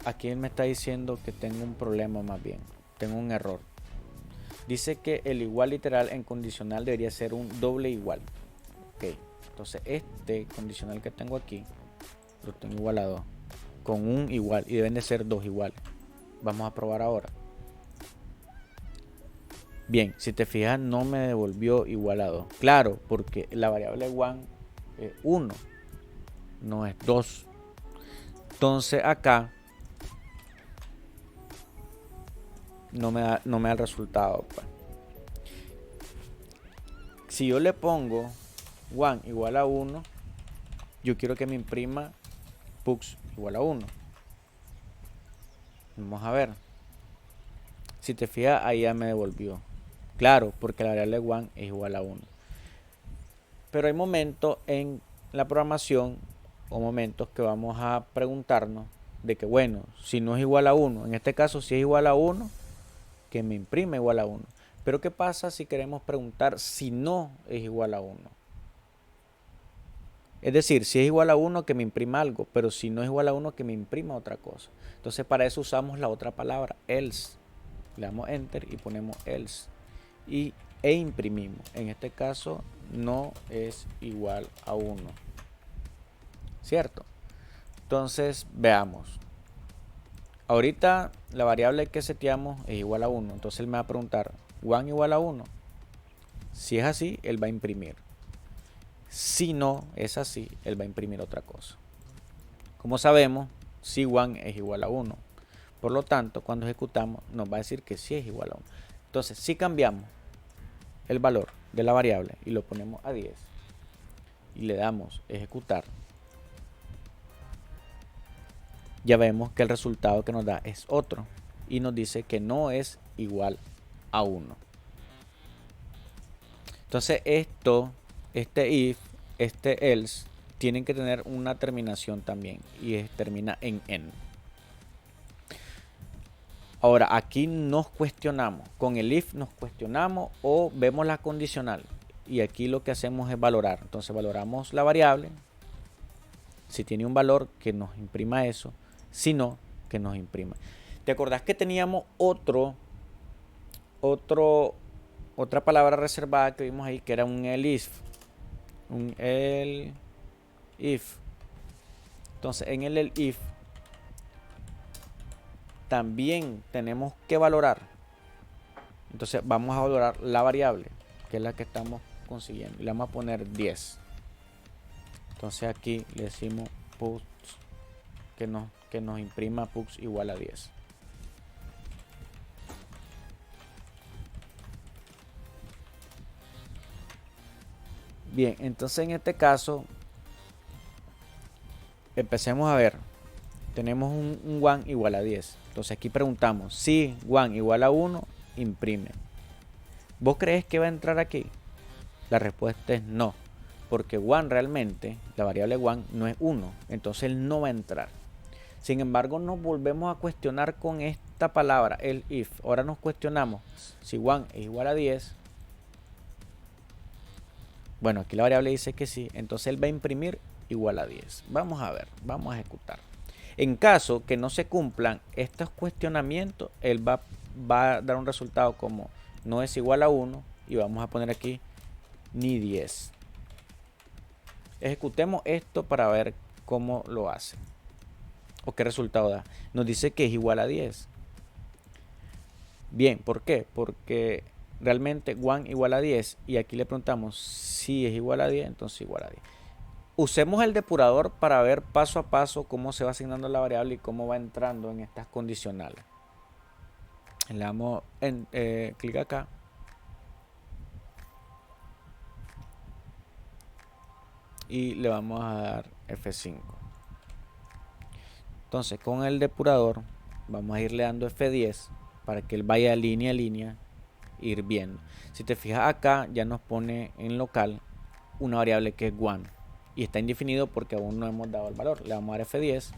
aquí me está diciendo que tengo un problema más bien. Tengo un error. Dice que el igual literal en condicional debería ser un doble igual. Ok, entonces este condicional que tengo aquí lo tengo igual a 2. Con un igual y deben de ser dos iguales. Vamos a probar ahora. Bien, si te fijas no me devolvió igual a 2. Claro, porque la variable one es 1, no es 2. Entonces acá no me da el resultado. Pues. Si yo le pongo one igual a 1, yo quiero que me imprima pux igual a 1. Vamos a ver. Si te fijas, ahí ya me devolvió. Claro, porque la variable one es igual a 1. Pero hay momentos en la programación o momentos que vamos a preguntarnos de que, bueno, si no es igual a 1, en este caso si es igual a 1, que me imprime igual a 1. Pero ¿qué pasa si queremos preguntar si no es igual a 1? Es decir, si es igual a 1 que me imprima algo, pero si no es igual a 1 que me imprima otra cosa. Entonces para eso usamos la otra palabra, else. Le damos enter y ponemos else. E imprimimos. En este caso no es igual a 1. ¿Cierto? Entonces veamos. Ahorita la variable que seteamos es igual a 1. Entonces él me va a preguntar, one igual a 1. Si es así, él va a imprimir. Si no es así, él va a imprimir otra cosa. Como sabemos, si one es igual a 1. Por lo tanto, cuando ejecutamos, nos va a decir que sí es igual a 1. Entonces, si cambiamos el valor de la variable y lo ponemos a 10 y le damos ejecutar, ya vemos que el resultado que nos da es otro y nos dice que no es igual a 1. Entonces este if, este else, tienen que tener una terminación también y termina en en. Ahora aquí nos cuestionamos, con el if nos cuestionamos o vemos la condicional y aquí lo que hacemos es valorar. Entonces valoramos la variable, si tiene un valor que nos imprima eso, si no, que nos imprima. ¿Te acordás que teníamos otra palabra reservada que vimos ahí que era un elif? Un elif. Entonces en el elif también tenemos que valorar. Entonces vamos a valorar la variable, que es la que estamos consiguiendo, y le vamos a poner 10. Entonces aquí le decimos puts que nos imprima puts igual a 10. Bien, entonces en este caso empecemos a ver. Tenemos un one igual a 10. Entonces aquí preguntamos si one igual a 1, imprime. ¿Vos crees que va a entrar aquí? La respuesta es no, porque one realmente, la variable one no es 1, entonces él no va a entrar. Sin embargo, nos volvemos a cuestionar con esta palabra, el if. Ahora nos cuestionamos si one es igual a 10. Bueno, aquí la variable dice que sí, entonces él va a imprimir igual a 10. Vamos a ver, vamos a ejecutar. En caso que no se cumplan estos cuestionamientos, él va a dar un resultado como no es igual a 1 y vamos a poner aquí ni 10. Ejecutemos esto para ver cómo lo hace o qué resultado da. Nos dice que es igual a 10. Bien, ¿por qué? Porque realmente one igual a 10 y aquí le preguntamos si es igual a 10, entonces igual a 10. Usemos el depurador para ver paso a paso cómo se va asignando la variable y cómo va entrando en estas condicionales. Le damos clic acá. Y le vamos a dar F5. Entonces con el depurador vamos a irle dando F10 para que él vaya línea a línea, ir viendo. Si te fijas acá ya nos pone en local una variable que es one. Y está indefinido porque aún no hemos dado el valor. Le vamos a dar F10,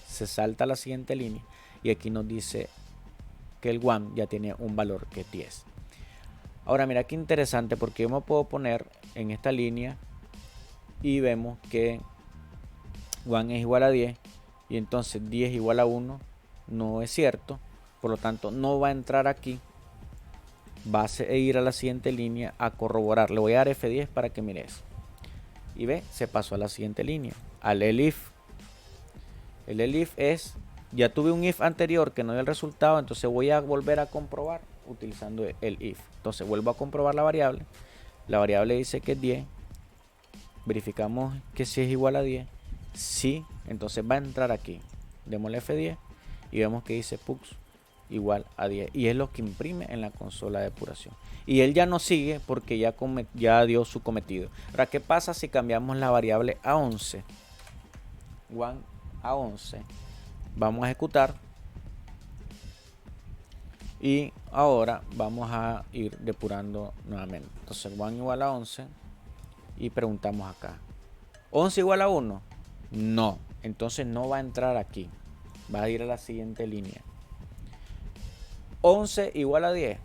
se salta a la siguiente línea y aquí nos dice que el one ya tiene un valor que es 10. Ahora mira qué interesante, porque yo me puedo poner en esta línea y vemos que one es igual a 10 y entonces 10 igual a 1 no es cierto, por lo tanto no va a entrar aquí, va a ir a la siguiente línea a corroborar. Le voy a dar F10 para que mires. Y ve, se pasó a la siguiente línea, al elif. El elif es, ya tuve un if anterior que no dio el resultado, entonces voy a volver a comprobar utilizando el if. Entonces vuelvo a comprobar la variable dice que es 10, verificamos que si es igual a 10, sí, entonces va a entrar aquí, démosle F10 y vemos que dice puts igual a 10 y es lo que imprime en la consola de depuración. Y él ya no sigue porque ya dio su cometido. Ahora, ¿qué pasa si cambiamos la variable a 11? One a 11. Vamos a ejecutar. Y ahora vamos a ir depurando nuevamente. Entonces 1 igual a 11 y preguntamos acá, ¿11 igual a 1? No, entonces no va a entrar aquí, va a ir a la siguiente línea. ¿11 igual a 10?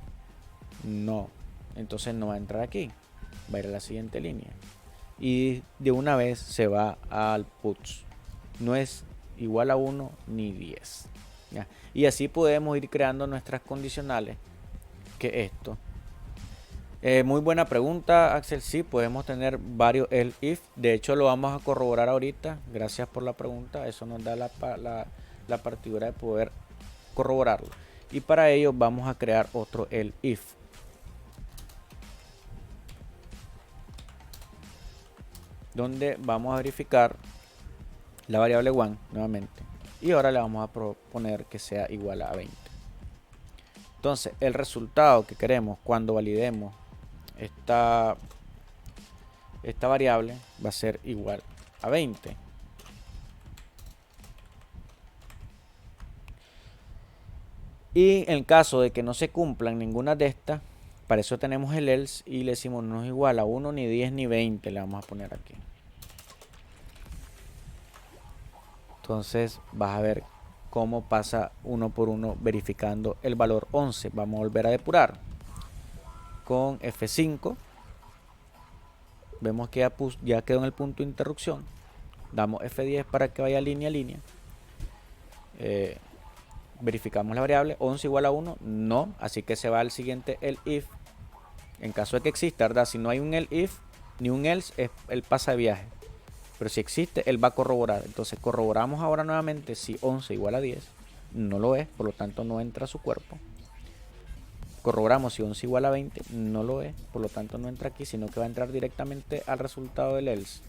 No, entonces no va a entrar aquí, va a ir a la siguiente línea. Y de una vez se va al puts. No es igual a 1 ni 10. ¿Ya? Y así podemos ir creando nuestras condicionales. Que esto. Muy buena pregunta, Axel. Sí, podemos tener varios el if. De hecho, lo vamos a corroborar ahorita. Gracias por la pregunta. Eso nos da la partidura de poder corroborarlo. Y para ello vamos a crear otro el if. Donde vamos a verificar la variable one nuevamente. Y ahora le vamos a proponer que sea igual a 20. Entonces, el resultado que queremos cuando validemos esta variable va a ser igual a 20. Y en caso de que no se cumplan ninguna de estas, para eso tenemos el else y le decimos no es igual a 1, ni 10, ni 20. Le vamos a poner aquí. Entonces vas a ver cómo pasa uno por uno verificando el valor 11. Vamos a volver a depurar con F5. Vemos que ya quedó en el punto de interrupción. Damos F10 para que vaya línea a línea. Verificamos la variable 11 igual a 1, no, así que se va al siguiente el if. En caso de que exista, ¿verdad? Si no hay un el if ni un else, él pasa de viaje. Pero si existe, él va a corroborar. Entonces corroboramos ahora nuevamente si 11 igual a 10. No lo es, por lo tanto no entra a su cuerpo. Corroboramos si 11 igual a 20. No lo es, por lo tanto no entra aquí, sino que va a entrar directamente al resultado del else.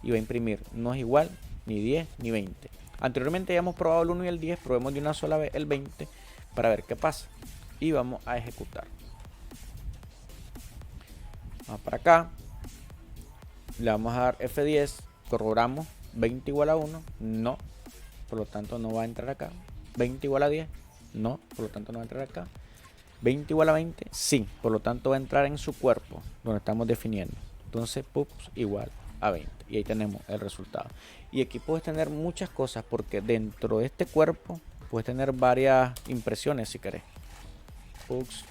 Y va a imprimir no es igual ni 10 ni 20. Anteriormente ya hemos probado el 1 y el 10, probemos de una sola vez el 20 para ver qué pasa. Y vamos a ejecutar. Vamos para acá. Le vamos a dar F10. Corroboramos 20 igual a 1. No. Por lo tanto no va a entrar acá. 20 igual a 10. No. Por lo tanto no va a entrar acá. 20 igual a 20. Sí. Por lo tanto va a entrar en su cuerpo. Donde estamos definiendo. Entonces pups igual a 20. Y ahí tenemos el resultado. Y aquí puedes tener muchas cosas. Porque dentro de este cuerpo puedes tener varias impresiones si querés. Pups.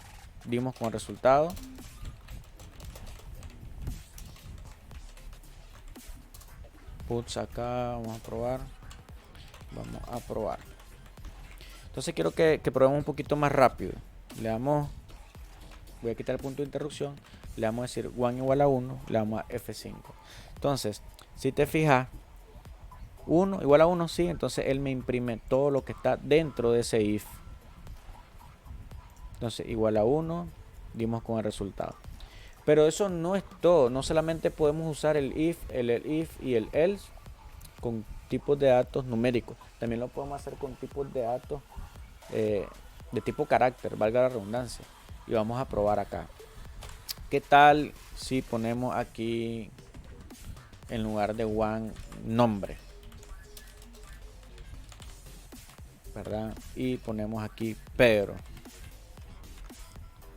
Dimos como resultado. Puts acá, vamos a probar. Entonces quiero que probemos un poquito más rápido. Le damos, voy a quitar el punto de interrupción. Le vamos a decir 1 igual a 1. Le damos a F5. Entonces, si te fijas, 1 igual a 1, sí. Entonces él me imprime todo lo que está dentro de ese if. Entonces igual a 1. Dimos con el resultado. Pero eso no es todo. No solamente podemos usar el if, el if y el else con tipos de datos numéricos. También lo podemos hacer con tipos de datos de tipo carácter, valga la redundancia. Y vamos a probar acá. ¿Qué tal si ponemos aquí en lugar de one nombre? ¿Verdad? Y ponemos aquí Pedro.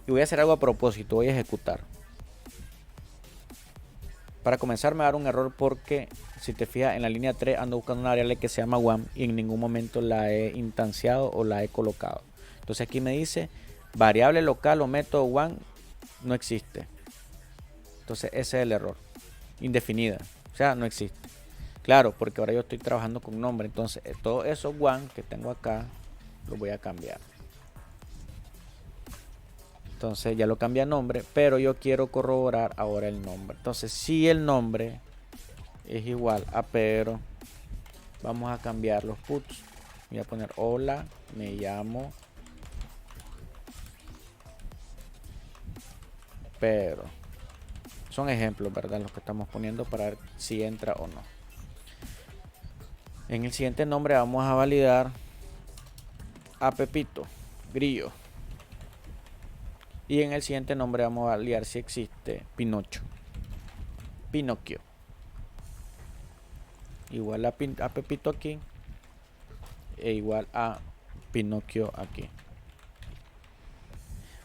Y voy a hacer algo a propósito. Voy a ejecutar. Para comenzar me va a dar un error porque si te fijas en la línea 3 ando buscando una variable que se llama one y en ningún momento la he instanciado o la he colocado. Entonces aquí me dice variable local o método one no existe. Entonces ese es el error. Indefinida. O sea, no existe. Claro, porque ahora yo estoy trabajando con nombre. Entonces todos esos one que tengo acá los voy a cambiar. Entonces ya lo cambia a nombre, pero yo quiero corroborar ahora el nombre. Entonces si el nombre es igual a Pedro, vamos a cambiar los puts. Voy a poner hola, me llamo Pedro. Son ejemplos, ¿verdad? Los que estamos poniendo para ver si entra o no. En el siguiente nombre vamos a validar a Pepito Grillo. Y en el siguiente nombre vamos a validar si existe Pinocchio. Pinocchio. Igual a Pepito aquí. E igual a Pinocchio aquí.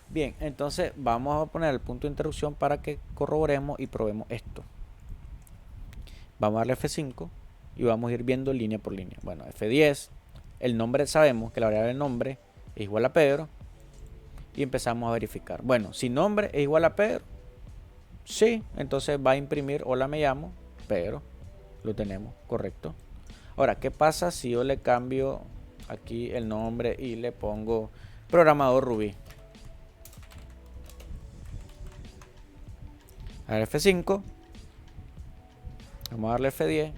Bien, entonces vamos a poner el punto de interrupción para que corroboremos y probemos esto. Vamos a darle F5 y vamos a ir viendo línea por línea. Bueno, F10, el nombre, sabemos que la variable del nombre es igual a Pedro. Y empezamos a verificar. Bueno, si nombre es igual a Pedro, sí, entonces va a imprimir hola me llamo Pedro. Lo tenemos, correcto. Ahora, ¿qué pasa si yo le cambio aquí el nombre y le pongo programador Ruby? A ver, F5. Vamos a darle F10.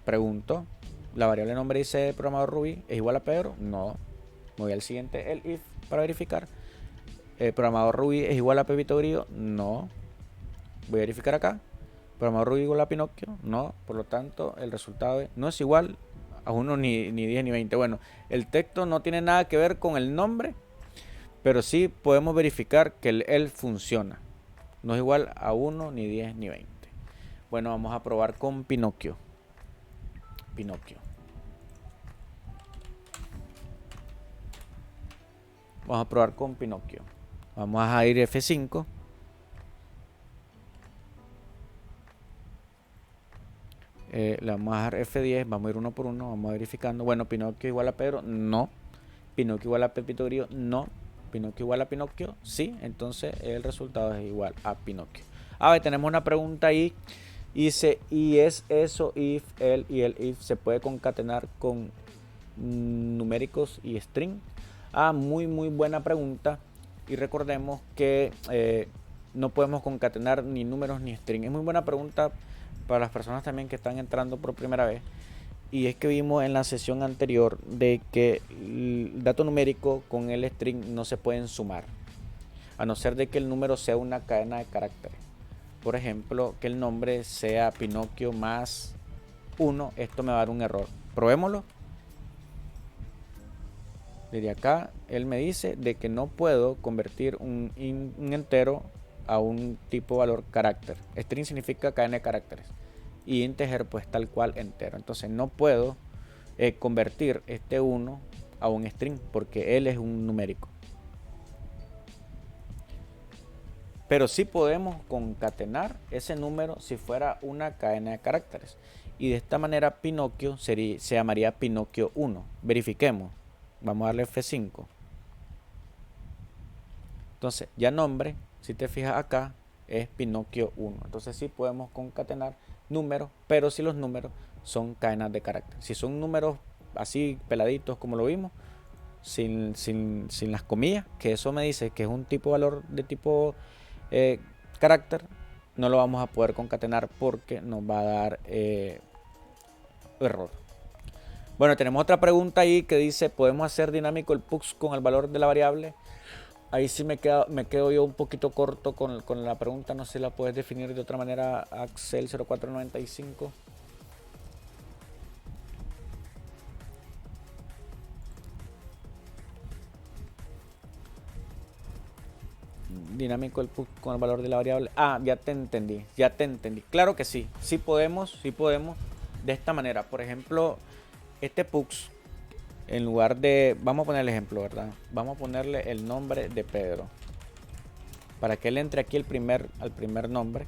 Pregunto, ¿la variable nombre dice programador Ruby es igual a Pedro? No. Voy al siguiente, el if, para verificar. Programador Ruby es igual a Pepito Grillo? No. Voy a verificar acá. Programador Ruby igual a Pinocchio? No. Por lo tanto, el resultado no es igual a 1 ni 10 ni 20. Bueno, el texto no tiene nada que ver con el nombre, pero sí podemos verificar que el funciona. No es igual a 1 ni 10 ni 20. Bueno, vamos a probar con Pinocchio. Vamos a probar con Pinocchio. Vamos a ir F5. Le vamos a dar F10. Vamos a ir uno por uno. Vamos verificando. Bueno, Pinocchio igual a Pedro. No. Pinocchio igual a Pepito Grillo. No. Pinocchio igual a Pinocchio. Sí. Entonces el resultado es igual a Pinocchio. A ver, tenemos una pregunta ahí. Dice, ¿y es eso if, el y el if se puede concatenar con numéricos y string? Muy buena pregunta. Y recordemos que no podemos concatenar ni números ni string. Es muy buena pregunta para las personas también que están entrando por primera vez. Y es que vimos en la sesión anterior de que el dato numérico con el string no se pueden sumar, a no ser de que el número sea una cadena de caracteres. Por ejemplo, que el nombre sea Pinocchio más 1, esto me va a dar un error. Probémoslo. Desde acá, él me dice de que no puedo convertir un entero a un tipo valor carácter. String significa cadena de caracteres. Y integer, pues tal cual entero. Entonces no puedo convertir este 1 a un string porque él es un numérico. Pero sí podemos concatenar ese número si fuera una cadena de caracteres. Y de esta manera Pinocchio se llamaría Pinocchio 1. Verifiquemos. Vamos a darle F5. Entonces ya nombre, si te fijas acá, es Pinocchio 1. Entonces sí podemos concatenar números, pero si los números son cadenas de carácter. Si son números así peladitos como lo vimos, sin las comillas, que eso me dice que es un tipo de valor de tipo carácter, no lo vamos a poder concatenar porque nos va a dar error. Bueno, tenemos otra pregunta ahí que dice, ¿podemos hacer dinámico el pux con el valor de la variable? Ahí sí me quedo yo un poquito corto con la pregunta. No sé si la puedes definir de otra manera, Axel 0495. Dinámico el pux con el valor de la variable. Ya te entendí. Claro que sí. Sí podemos de esta manera. Por ejemplo, este pux, en lugar de, vamos a poner el ejemplo, ¿verdad? Vamos a ponerle el nombre de Pedro. Para que él entre aquí al primer nombre,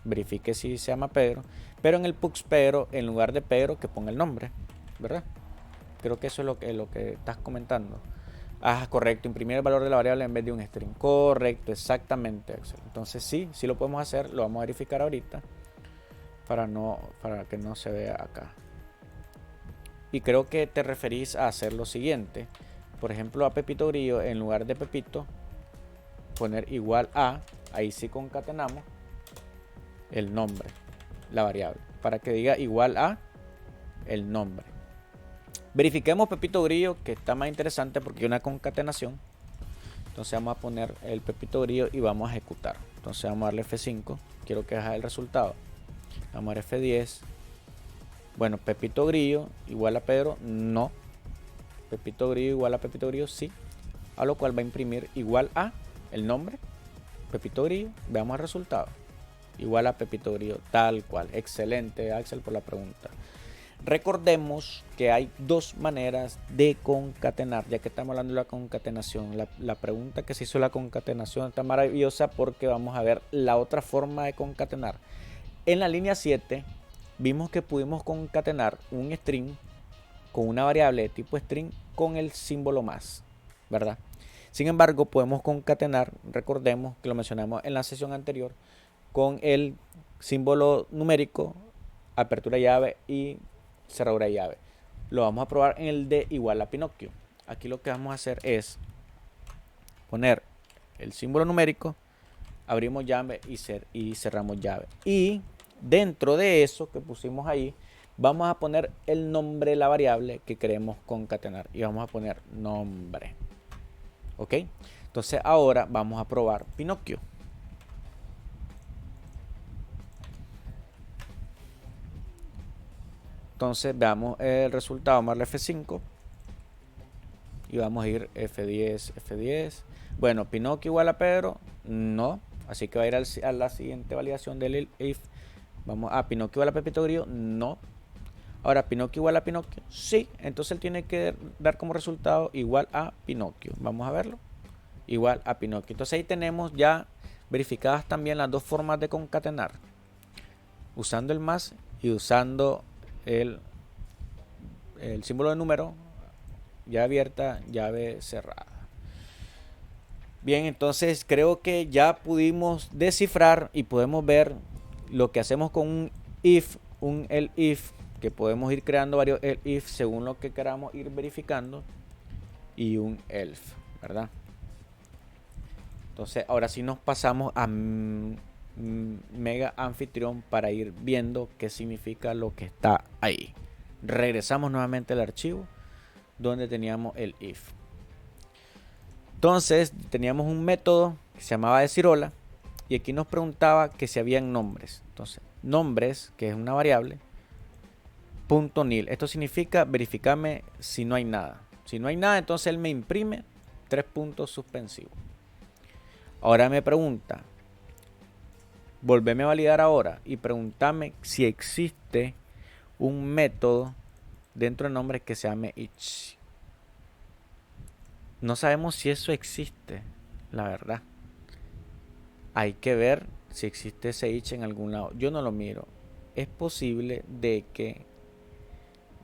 verifique si se llama Pedro. Pero en el pux Pedro, en lugar de Pedro, que ponga el nombre, ¿verdad? Creo que eso es lo que estás comentando. Correcto, imprimir el valor de la variable en vez de un string. Correcto, exactamente, Axel. Entonces sí lo podemos hacer, lo vamos a verificar ahorita para que no se vea acá. Y creo que te referís a hacer lo siguiente. Por ejemplo, a Pepito Grillo, en lugar de Pepito, poner igual a, ahí sí concatenamos el nombre, la variable, para que diga igual a el nombre. Verifiquemos Pepito Grillo, que está más interesante porque hay una concatenación. Entonces vamos a poner el Pepito Grillo y vamos a ejecutar. Entonces vamos a darle F5, quiero que haga el resultado. Vamos a dar F10. Bueno, Pepito Grillo igual a Pedro, no. Pepito Grillo igual a Pepito Grillo, sí. A lo cual va a imprimir igual a el nombre, Pepito Grillo. Veamos el resultado. Igual a Pepito Grillo, tal cual. Excelente, Axel, por la pregunta. Recordemos que hay dos maneras de concatenar, ya que estamos hablando de la concatenación. La pregunta que se hizo la concatenación está maravillosa porque vamos a ver la otra forma de concatenar. En la línea 7 vimos que pudimos concatenar un string con una variable de tipo string con el símbolo más, ¿verdad? Sin embargo, podemos concatenar, recordemos que lo mencionamos en la sesión anterior, con el símbolo numérico, apertura llave y cerradura llave. Lo vamos a probar en el de igual a Pinocchio. Aquí lo que vamos a hacer es poner el símbolo numérico, abrimos llave y cerramos llave. Y dentro de eso que pusimos ahí, vamos a poner el nombre de la variable que queremos concatenar. Y vamos a poner nombre. ¿Ok? Entonces ahora vamos a probar Pinocchio. Entonces veamos el resultado. Vamos a darle F5. Y vamos a ir F10, F10. Bueno, Pinocchio igual a Pedro. No. Así que va a ir a la siguiente validación del if. Vamos a Pinocchio igual a Pepito Grillo. No. Ahora, Pinocchio igual a Pinocchio. Sí. Entonces él tiene que dar como resultado igual a Pinocchio. Vamos a verlo. Igual a Pinocchio. Entonces ahí tenemos ya verificadas también las dos formas de concatenar. Usando el más y usando el símbolo de número. Llave abierta, llave cerrada. Bien, entonces creo que ya pudimos descifrar y podemos ver lo que hacemos con un if, un elif, que podemos ir creando varios elif según lo que queramos ir verificando, y un elf, ¿verdad? Entonces ahora sí nos pasamos a Mega Anfitrión para ir viendo qué significa lo que está ahí. Regresamos nuevamente al archivo donde teníamos el if. Entonces teníamos un método que se llamaba decirola y aquí nos preguntaba que si habían nombres. Entonces nombres, que es una variable, punto nil. Esto significa verificarme si no hay nada. Si no hay nada, entonces él me imprime 3 puntos suspensivos. Ahora me pregunta, volveme a validar ahora y preguntarme si existe un método dentro de nombres que se llame each. No sabemos si eso existe, la verdad. Hay que ver si existe ese each en algún lado. Yo no lo miro. Es posible de que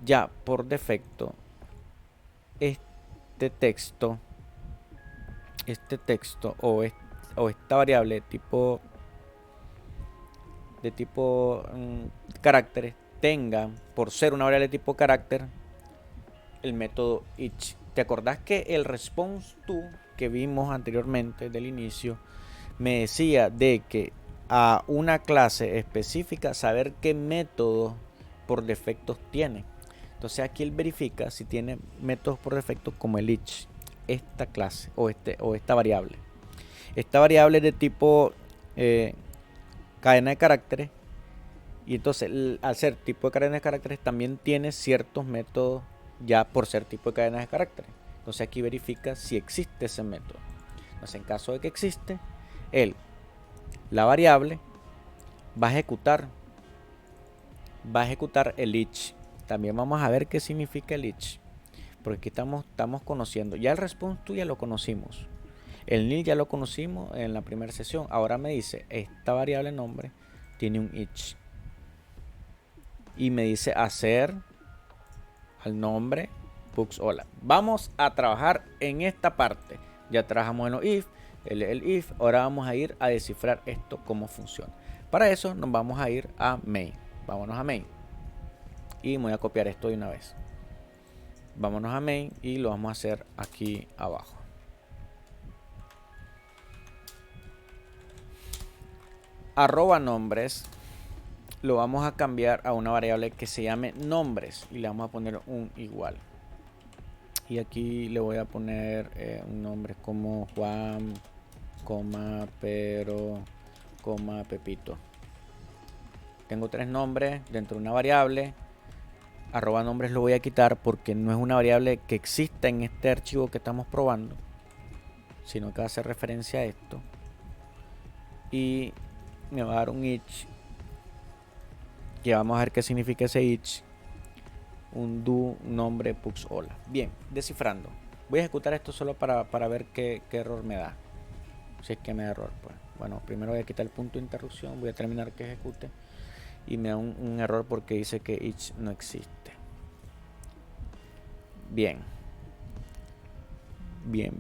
ya por defecto este texto o esta variable de tipo caracteres tenga, por ser una variable de tipo carácter, el método each. ¿Te acordás que el response to que vimos anteriormente del inicio me decía de que a una clase específica saber qué método por defectos tiene? Entonces aquí él verifica si tiene métodos por defecto como el each, esta clase o esta variable. Esta variable es de tipo cadena de caracteres, y entonces al ser tipo de cadena de caracteres también tiene ciertos métodos ya por ser tipo de cadenas de caracteres. Entonces aquí verifica si existe ese método. Entonces en caso de que existe, la variable va a ejecutar el each. También vamos a ver qué significa el each, porque aquí estamos conociendo. Ya el response to ya lo conocimos. El nil ya lo conocimos en la primera sesión. Ahora me dice, esta variable nombre tiene un each. Y me dice hacer al nombre Pux hola. Vamos a trabajar en esta parte. Ya trabajamos en los if, el if. Ahora vamos a ir a descifrar esto cómo funciona. Para eso nos vamos a ir a main. Vámonos a main. Y voy a copiar esto de una vez. Vámonos a main y lo vamos a hacer aquí abajo. Arroba nombres lo vamos a cambiar a una variable que se llame nombres y le vamos a poner un igual. Y aquí le voy a poner un nombre como Juan, Pedro, Pepito. Tengo 3 nombres dentro de una variable. Arroba nombres lo voy a quitar porque no es una variable que exista en este archivo que estamos probando, sino que va a hacer referencia a esto. Y me va a dar un each, que vamos a ver qué significa ese each. un do nombre pux hola. Bien, descifrando. Voy a ejecutar esto solo para ver qué error me da. Si es que me da error, pues. Bueno, primero voy a quitar el punto de interrupción, voy a terminar que ejecute. Y me da un error porque dice que each no existe. Bien. Bien,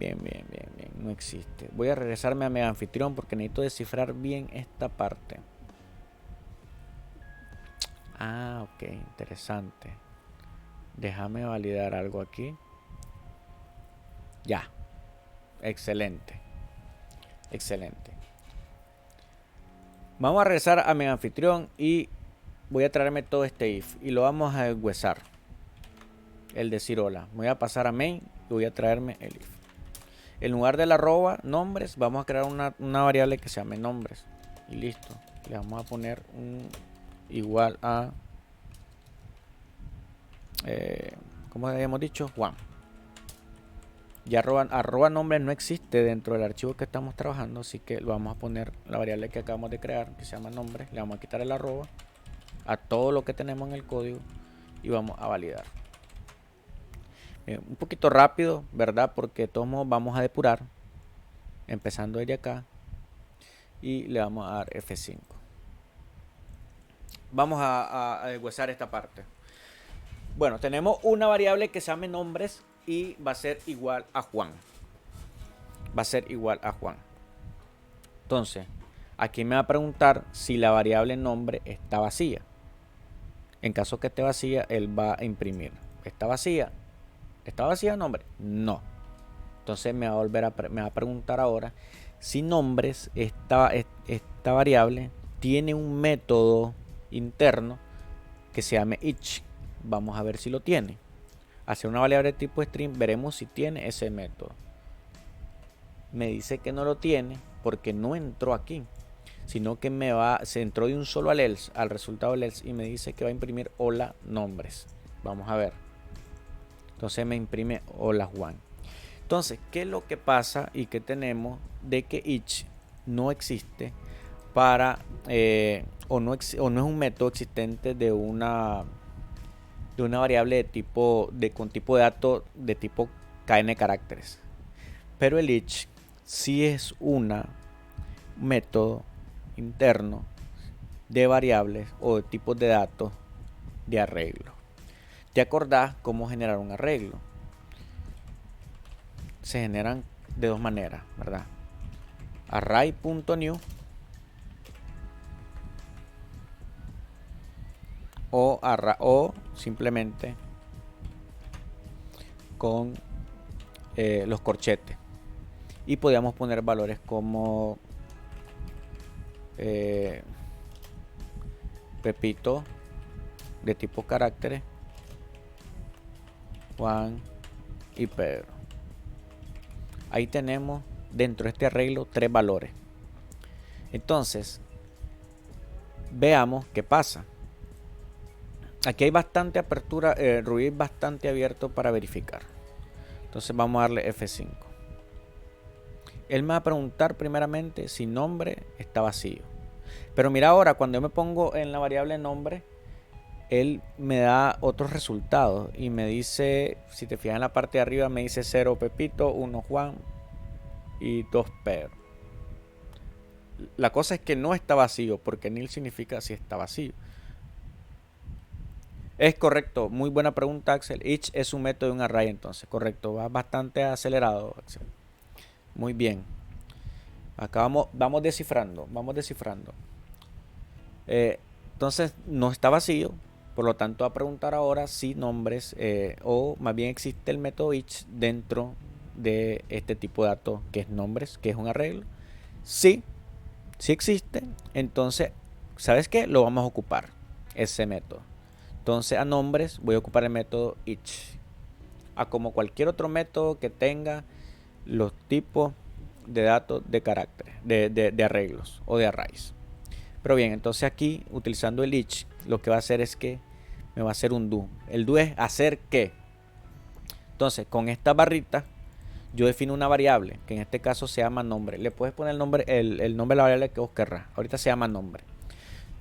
no existe. Voy a regresarme a mi anfitrión porque necesito descifrar bien esta parte. Ah, ok, interesante. Déjame validar algo aquí. Ya. Excelente. Vamos a regresar a mi anfitrión y voy a traerme todo este if y lo vamos a deshuesar. El decir hola. Voy a pasar a main y voy a traerme el if. En lugar de la arroba nombres, vamos a crear una variable que se llame nombres. Y listo. Le vamos a poner un igual a como habíamos dicho, Juan. Ya arroba nombre no existe dentro del archivo que estamos trabajando, así que lo vamos a poner la variable que acabamos de crear, que se llama nombre. Le vamos a quitar el arroba a todo lo que tenemos en el código y vamos a validar. Un poquito rápido, ¿verdad? Porque todos modos vamos a depurar, empezando desde acá, y le vamos a dar F5. Vamos a deshuesar esta parte. Bueno, tenemos una variable que se llame nombres y va a ser igual a Juan. Entonces, aquí me va a preguntar si la variable nombre está vacía. En caso que esté vacía, él va a imprimir. ¿Está vacía? ¿Está vacía nombre? No. Entonces me va a preguntar ahora si nombres, esta variable tiene un método interno que se llame each. Vamos a ver si lo tiene. Hacer una variable de tipo string, veremos si tiene ese método. Me dice que no lo tiene porque no entró aquí, sino que se entró de un solo al resultado del else y me dice que va a imprimir hola nombres. Vamos a ver. Entonces me imprime hola Juan. Entonces, ¿qué es lo que pasa y que tenemos de que each no existe para o no es un método existente de una variable con tipo de dato de tipo cadena de caracteres? Pero el each sí es un método interno de variables o de tipos de datos de arreglo. ¿Te acordás cómo generar un arreglo? Se generan de dos maneras, ¿verdad? Array.new o simplemente con los corchetes, y podíamos poner valores como Pepito de tipo caracteres, Juan y Pedro. Ahí tenemos dentro de este arreglo 3 valores. Entonces veamos qué pasa. Aquí hay bastante apertura, Ruby es bastante abierto para verificar. Entonces vamos a darle F5. Él me va a preguntar primeramente si nombre está vacío. Pero mira ahora, cuando yo me pongo en la variable nombre, él me da otros resultados y me dice, si te fijas en la parte de arriba, me dice 0 Pepito, 1 Juan y 2 Pedro. La cosa es que no está vacío, porque nil significa si está vacío. Es correcto, muy buena pregunta, Axel. Each es un método de un array, entonces, correcto, va bastante acelerado, Axel. Muy bien. Acá vamos descifrando. Entonces no está vacío, por lo tanto va a preguntar ahora si nombres o más bien existe el método each dentro de este tipo de datos que es nombres, que es un arreglo. Sí existe. Entonces, ¿sabes qué? Lo vamos a ocupar, ese método. Entonces a nombres voy a ocupar el método each, a como cualquier otro método que tenga los tipos de datos de caracteres, de arreglos o de arrays. Pero bien, entonces aquí utilizando el each, lo que va a hacer es que me va a hacer un do. El do es hacer qué. Entonces con esta barrita yo defino una variable que en este caso se llama nombre. Le puedes poner el nombre de la variable que vos querrás. Ahorita se llama nombre.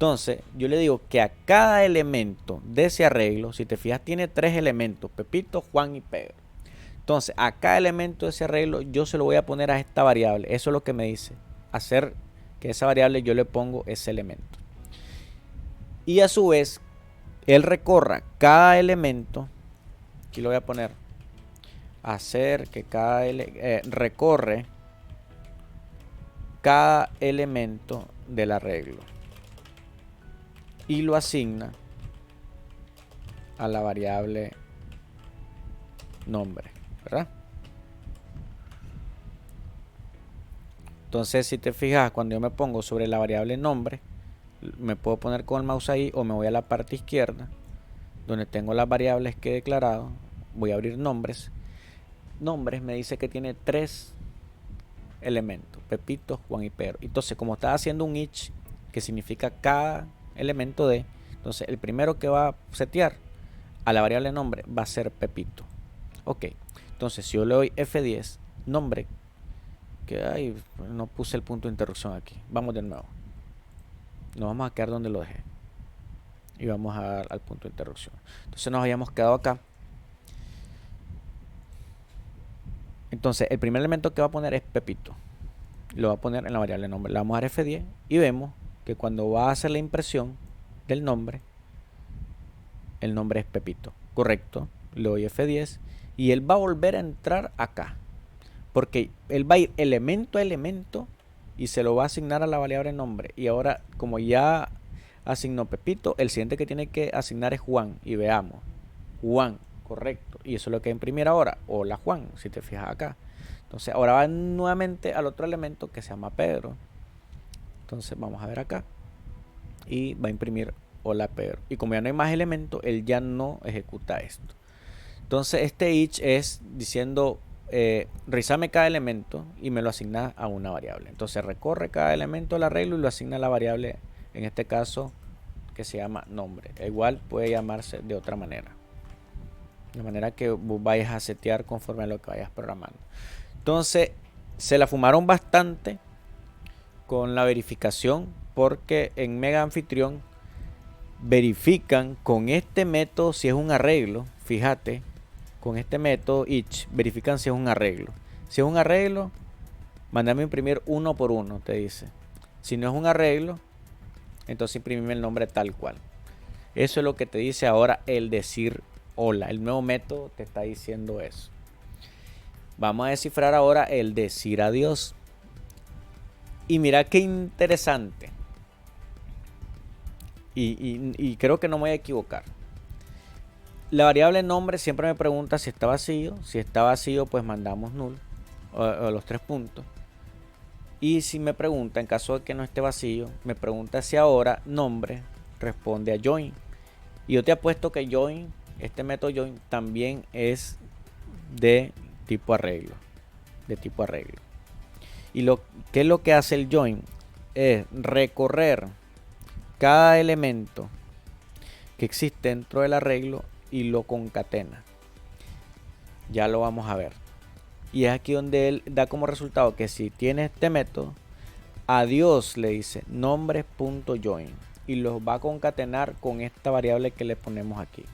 Entonces, yo le digo que a cada elemento de ese arreglo, si te fijas, tiene 3 elementos, Pepito, Juan y Pedro. Entonces, a cada elemento de ese arreglo, yo se lo voy a poner a esta variable. Eso es lo que me dice. Hacer que esa variable yo le pongo ese elemento. Y a su vez, él recorra cada elemento. Aquí lo voy a poner. Hacer que recorre cada elemento del arreglo. Y lo asigna a la variable nombre, ¿verdad? Entonces, si te fijas, cuando yo me pongo sobre la variable nombre, me puedo poner con el mouse ahí o me voy a la parte izquierda donde tengo las variables que he declarado. Voy a abrir nombres. Nombres me dice que tiene 3 elementos, Pepito, Juan y Pedro. Entonces, como está haciendo un each, que significa cada elemento de, entonces el primero que va a setear a la variable nombre va a ser Pepito. Ok, entonces si yo le doy F10, nombre, que ay, no puse el punto de interrupción aquí. Vamos de nuevo. Nos vamos a quedar donde lo dejé. Y vamos a dar al punto de interrupción. Entonces nos habíamos quedado acá. Entonces el primer elemento que va a poner es Pepito. Lo va a poner en la variable nombre. Le vamos a dar F10 y vemos que cuando va a hacer la impresión del nombre, el nombre es Pepito. Correcto. Le doy F10 y él va a volver a entrar acá. Porque él va a ir elemento a elemento y se lo va a asignar a la variable nombre. Y ahora, como ya asignó Pepito, el siguiente que tiene que asignar es Juan. Y veamos. Juan, correcto. Y eso es lo que va a imprimir ahora. Hola Juan, si te fijas acá. Entonces ahora va nuevamente al otro elemento que se llama Pedro. Entonces vamos a ver acá. Y va a imprimir hola Pedro. Y como ya no hay más elementos, él ya no ejecuta esto. Entonces este each es diciendo... revisame cada elemento y me lo asigna a una variable. Entonces recorre cada elemento del arreglo y lo asigna a la variable, en este caso que se llama nombre. Igual puede llamarse de otra manera, de manera que vos vayas a setear conforme a lo que vayas programando. Entonces se la fumaron bastante con la verificación, porque en Mega Anfitrión verifican con este método si es un arreglo. Fíjate, con este método each verifican si es un arreglo. Si es un arreglo, mándame imprimir uno por uno, te dice. Si no es un arreglo, entonces imprime el nombre tal cual. Eso es lo que te dice ahora el decir hola. El nuevo método te está diciendo eso. Vamos a descifrar ahora el decir adiós. Y mira qué interesante. Y creo que no me voy a equivocar. La variable nombre siempre me pregunta si está vacío. Si está vacío, pues mandamos null o los 3 puntos. Y si me pregunta, en caso de que no esté vacío, me pregunta si ahora nombre responde a join. Y yo te apuesto que join, este método join, también es de tipo arreglo. Y ¿qué es lo que hace el join? Es recorrer cada elemento que existe dentro del arreglo y lo concatena. Ya lo vamos a ver. Y es aquí donde él da como resultado que si tiene este método, adiós le dice nombres.join y los va a concatenar con esta variable que le ponemos aquí.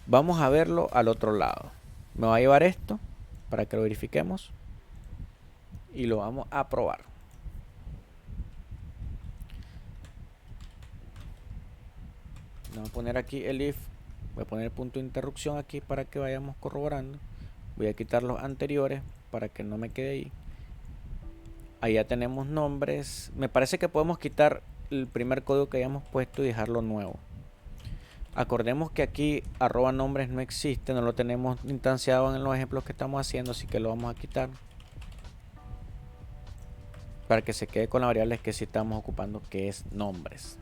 Vamos a verlo al otro lado. Me va a llevar esto para que lo verifiquemos y lo vamos a probar. Vamos a poner aquí el if. Voy a poner el punto de interrupción aquí para que vayamos corroborando. Voy a quitar los anteriores para que no me quede ahí. Ahí ya tenemos nombres. Me parece que podemos quitar el primer código que hayamos puesto y dejarlo nuevo. Acordemos que aquí @nombres no existe, no lo tenemos instanciado en los ejemplos que estamos haciendo, así que lo vamos a quitar para que se quede con las variables que sí estamos ocupando, que es nombres.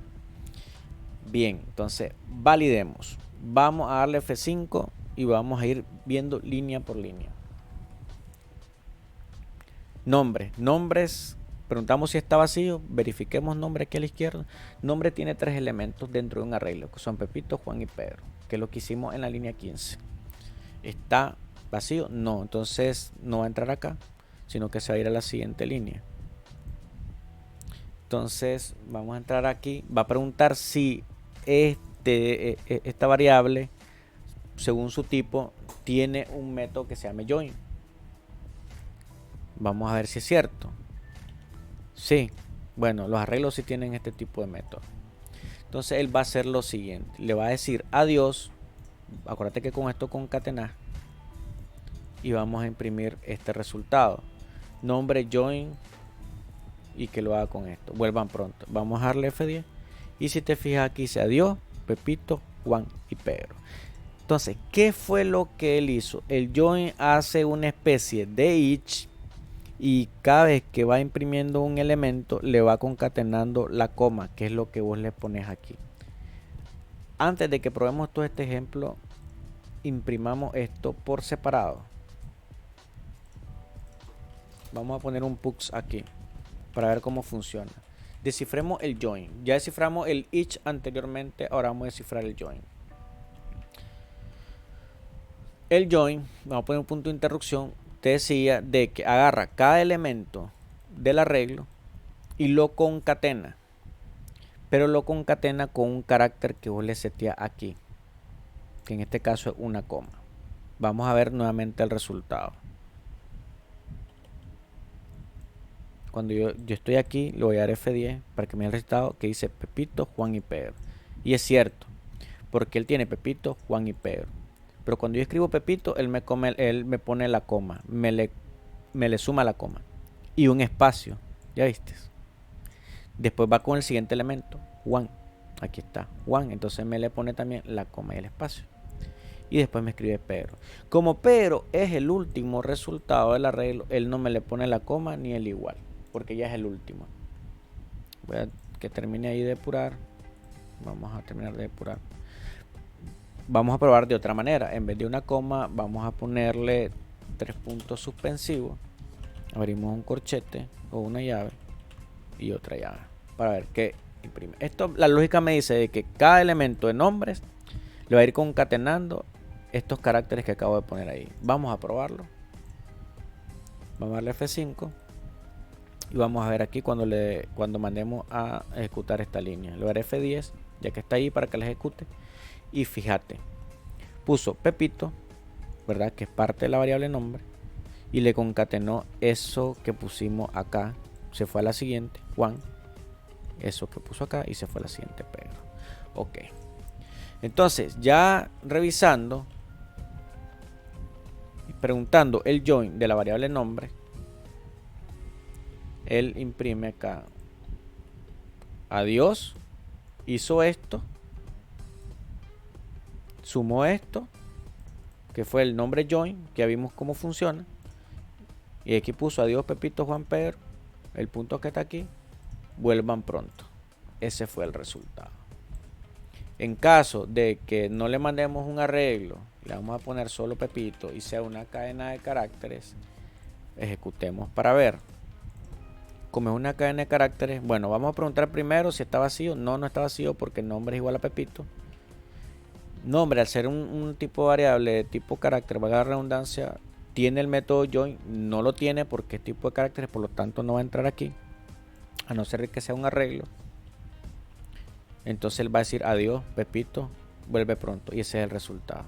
Bien, entonces validemos. Vamos a darle F5 y vamos a ir viendo línea por línea. Nombres, preguntamos si está vacío, verifiquemos nombre aquí a la izquierda. Nombre tiene 3 elementos dentro de un arreglo, que son Pepito, Juan y Pedro, que es lo que hicimos en la línea 15. ¿Está vacío? No, entonces no va a entrar acá, sino que se va a ir a la siguiente línea. Entonces vamos a entrar aquí. Va a preguntar si esta variable, según su tipo, tiene un método que se llame join. Vamos a ver si es cierto. Sí. Bueno, los arreglos sí tienen este tipo de método. Entonces él va a hacer lo siguiente. Le va a decir adiós. Acuérdate que con esto concatenar. Y vamos a imprimir este resultado. Nombre join. Y que lo haga con esto. Vuelvan pronto. Vamos a darle F10. Y si te fijas aquí dice adiós, Pepito, Juan y Pedro. Entonces, ¿qué fue lo que él hizo? El join hace una especie de each. Y cada vez que va imprimiendo un elemento, le va concatenando la coma, que es lo que vos le pones aquí. Antes de que probemos todo este ejemplo, imprimamos esto por separado. Vamos a poner un pux aquí para ver cómo funciona. Descifremos el join. Ya desciframos el each anteriormente, ahora vamos a descifrar el join. El join, vamos a poner un punto de interrupción. Te decía de que agarra cada elemento del arreglo y lo concatena, pero lo concatena con un carácter que vos le seteas aquí, que en este caso es una coma. Vamos a ver nuevamente el resultado. Cuando yo estoy aquí, le voy a dar F10 para que me dé el resultado que dice Pepito, Juan y Pedro. Y es cierto, porque él tiene Pepito, Juan y Pedro. Pero cuando yo escribo Pepito, él me pone la coma, me le suma la coma y un espacio, ya viste. Después va con el siguiente elemento, Juan, aquí está, Juan, entonces me le pone también la coma y el espacio. Y después me escribe Pedro. Como Pedro es el último resultado del arreglo, él no me le pone la coma ni el igual, porque ya es el último. Voy a que termine ahí de depurar. Vamos a terminar de depurar. Vamos a probar de otra manera. En vez de una coma, vamos a ponerle 3 puntos suspensivos. Abrimos un corchete o una llave y otra llave para ver qué imprime. Esto, la lógica me dice de que cada elemento de nombres le va a ir concatenando estos caracteres que acabo de poner ahí. Vamos a probarlo. Vamos a darle F5 y vamos a ver aquí cuando mandemos a ejecutar esta línea. Le voy a dar F10 ya que está ahí para que la ejecute. Y fíjate, puso Pepito, ¿verdad? Que es parte de la variable nombre. Y le concatenó eso que pusimos acá. Se fue a la siguiente, Juan. Eso que puso acá y se fue a la siguiente, Pedro. Ok. Entonces, ya revisando y preguntando el join de la variable nombre, él imprime acá. Adiós. Hizo esto. Sumó esto, que fue el nombre join, que ya vimos cómo funciona. Y aquí puso adiós Pepito, Juan, Pedro. El punto que está aquí, vuelvan pronto. Ese fue el resultado. En caso de que no le mandemos un arreglo, le vamos a poner solo Pepito y sea una cadena de caracteres, ejecutemos para ver. Como es una cadena de caracteres, bueno, vamos a preguntar primero si está vacío. No está vacío porque el nombre es igual a Pepito. Nombre, al ser un tipo de variable de tipo carácter, valga la redundancia, tiene el método join, no lo tiene porque es tipo de caracteres, por lo tanto no va a entrar aquí, a no ser que sea un arreglo. Entonces él va a decir adiós Pepito, vuelve pronto, y ese es el resultado.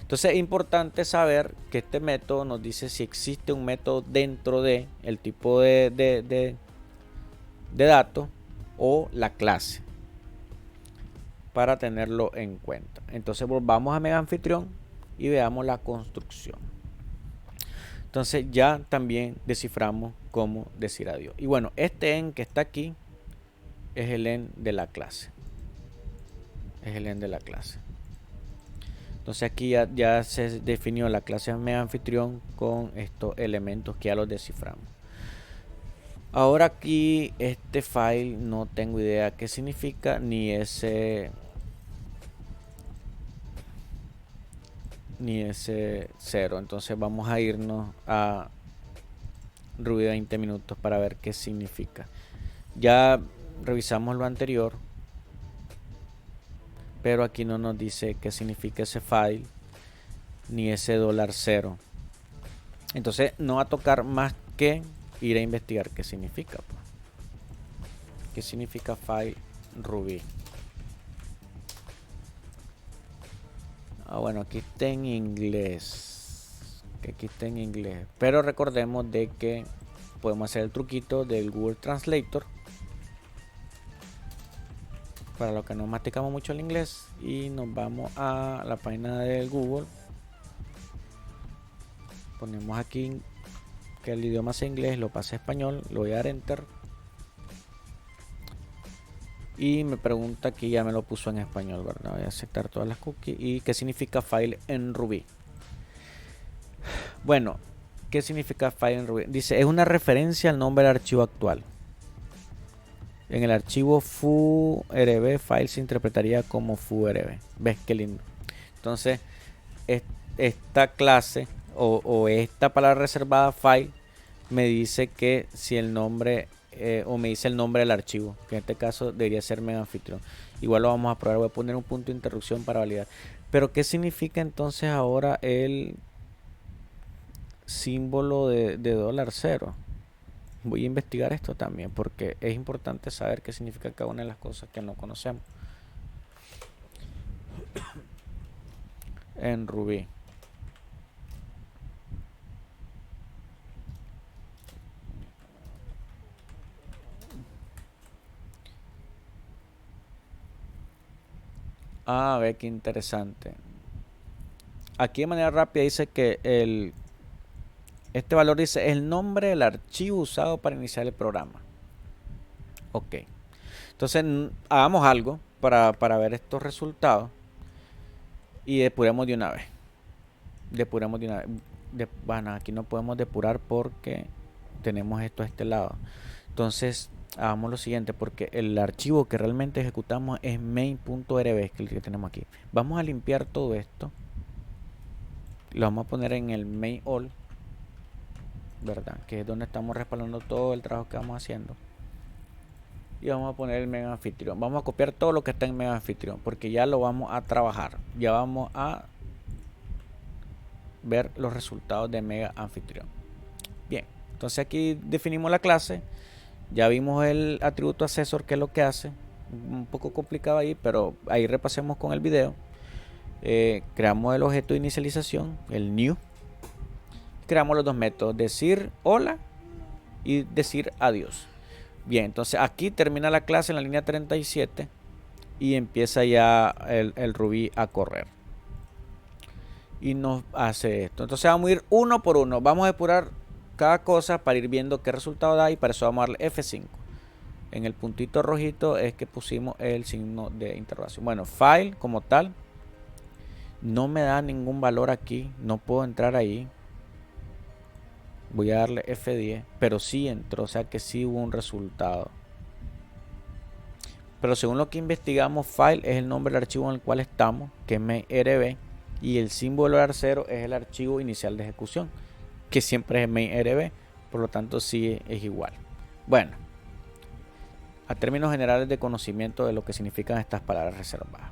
Entonces es importante saber que este método nos dice si existe un método dentro de el tipo de datos o la clase, para tenerlo en cuenta. Entonces volvamos a Mega Anfitrión y veamos la construcción. Entonces ya también desciframos cómo decir adiós. Y bueno, este en que está aquí es el en de la clase. Es el en de la clase. Entonces aquí ya se definió la clase Mega Anfitrión con estos elementos que ya los desciframos. Ahora aquí este file no tengo idea qué significa, ni ese cero. Entonces vamos a irnos a Ruby 20 minutos para ver qué significa. Ya revisamos lo anterior, pero aquí no nos dice qué significa ese file ni ese $0. Entonces no va a tocar más que ir a investigar qué significa. ¿Qué significa file Ruby? Bueno, aquí está en inglés. Aquí está en inglés. Pero recordemos de que podemos hacer el truquito del Google Translator. Para los que no masticamos mucho el inglés. Y nos vamos a la página del Google. Ponemos aquí que el idioma sea inglés, lo pase a español. Le voy a dar enter. Y me pregunta que ya me lo puso en español, ¿verdad? Voy a aceptar todas las cookies. ¿Y qué significa file en Ruby? Bueno, ¿qué significa file en Ruby? Dice, es una referencia al nombre del archivo actual. En el archivo furb file se interpretaría como furb. ¿Ves qué lindo? Entonces, esta clase o esta palabra reservada file me dice que si el nombre o me dice el nombre del archivo, que en este caso debería ser mega anfitrión. Igual lo vamos a probar, voy a poner un punto de interrupción para validar. Pero ¿qué significa entonces ahora el símbolo de $0? Voy a investigar esto también porque es importante saber qué significa cada una de las cosas que no conocemos en Ruby. A ver, qué interesante. Aquí de manera rápida dice que este valor dice el nombre del archivo usado para iniciar el programa. Ok. Entonces hagamos algo para ver estos resultados y depuremos de una vez. Depuremos de una vez. Bueno, aquí no podemos depurar porque tenemos esto a este lado. Entonces hagamos lo siguiente, porque el archivo que realmente ejecutamos es main.rb, que es el que tenemos aquí. Vamos a limpiar todo esto. Lo vamos a poner en el main all, ¿verdad? Que es donde estamos respaldando todo el trabajo que vamos haciendo. Y vamos a poner el mega anfitrión. Vamos a copiar todo lo que está en mega anfitrión, porque ya lo vamos a trabajar. Ya vamos a ver los resultados de mega anfitrión. Bien, entonces aquí definimos la clase. Ya vimos el atributo asesor, que es lo que hace. Un poco complicado ahí, pero ahí repasemos con el video. Creamos el objeto de inicialización, el new. Creamos los dos métodos, decir hola y decir adiós. Bien, entonces aquí termina la clase en la línea 37 y empieza ya el Ruby a correr. Y nos hace esto. Entonces vamos a ir uno por uno. Vamos a depurar cada cosa para ir viendo qué resultado da, y para eso vamos a darle F5. En el puntito rojito es que pusimos el signo de interrogación. Bueno, file como tal no me da ningún valor aquí, no puedo entrar ahí. Voy a darle F10, pero sí entró, o sea que sí hubo un resultado. Pero según lo que investigamos, file es el nombre del archivo en el cual estamos, que es main.rb, y el símbolo de 0 es el archivo inicial de ejecución, que siempre es main.rb, por lo tanto sí es igual. Bueno, a términos generales de conocimiento de lo que significan estas palabras reservadas.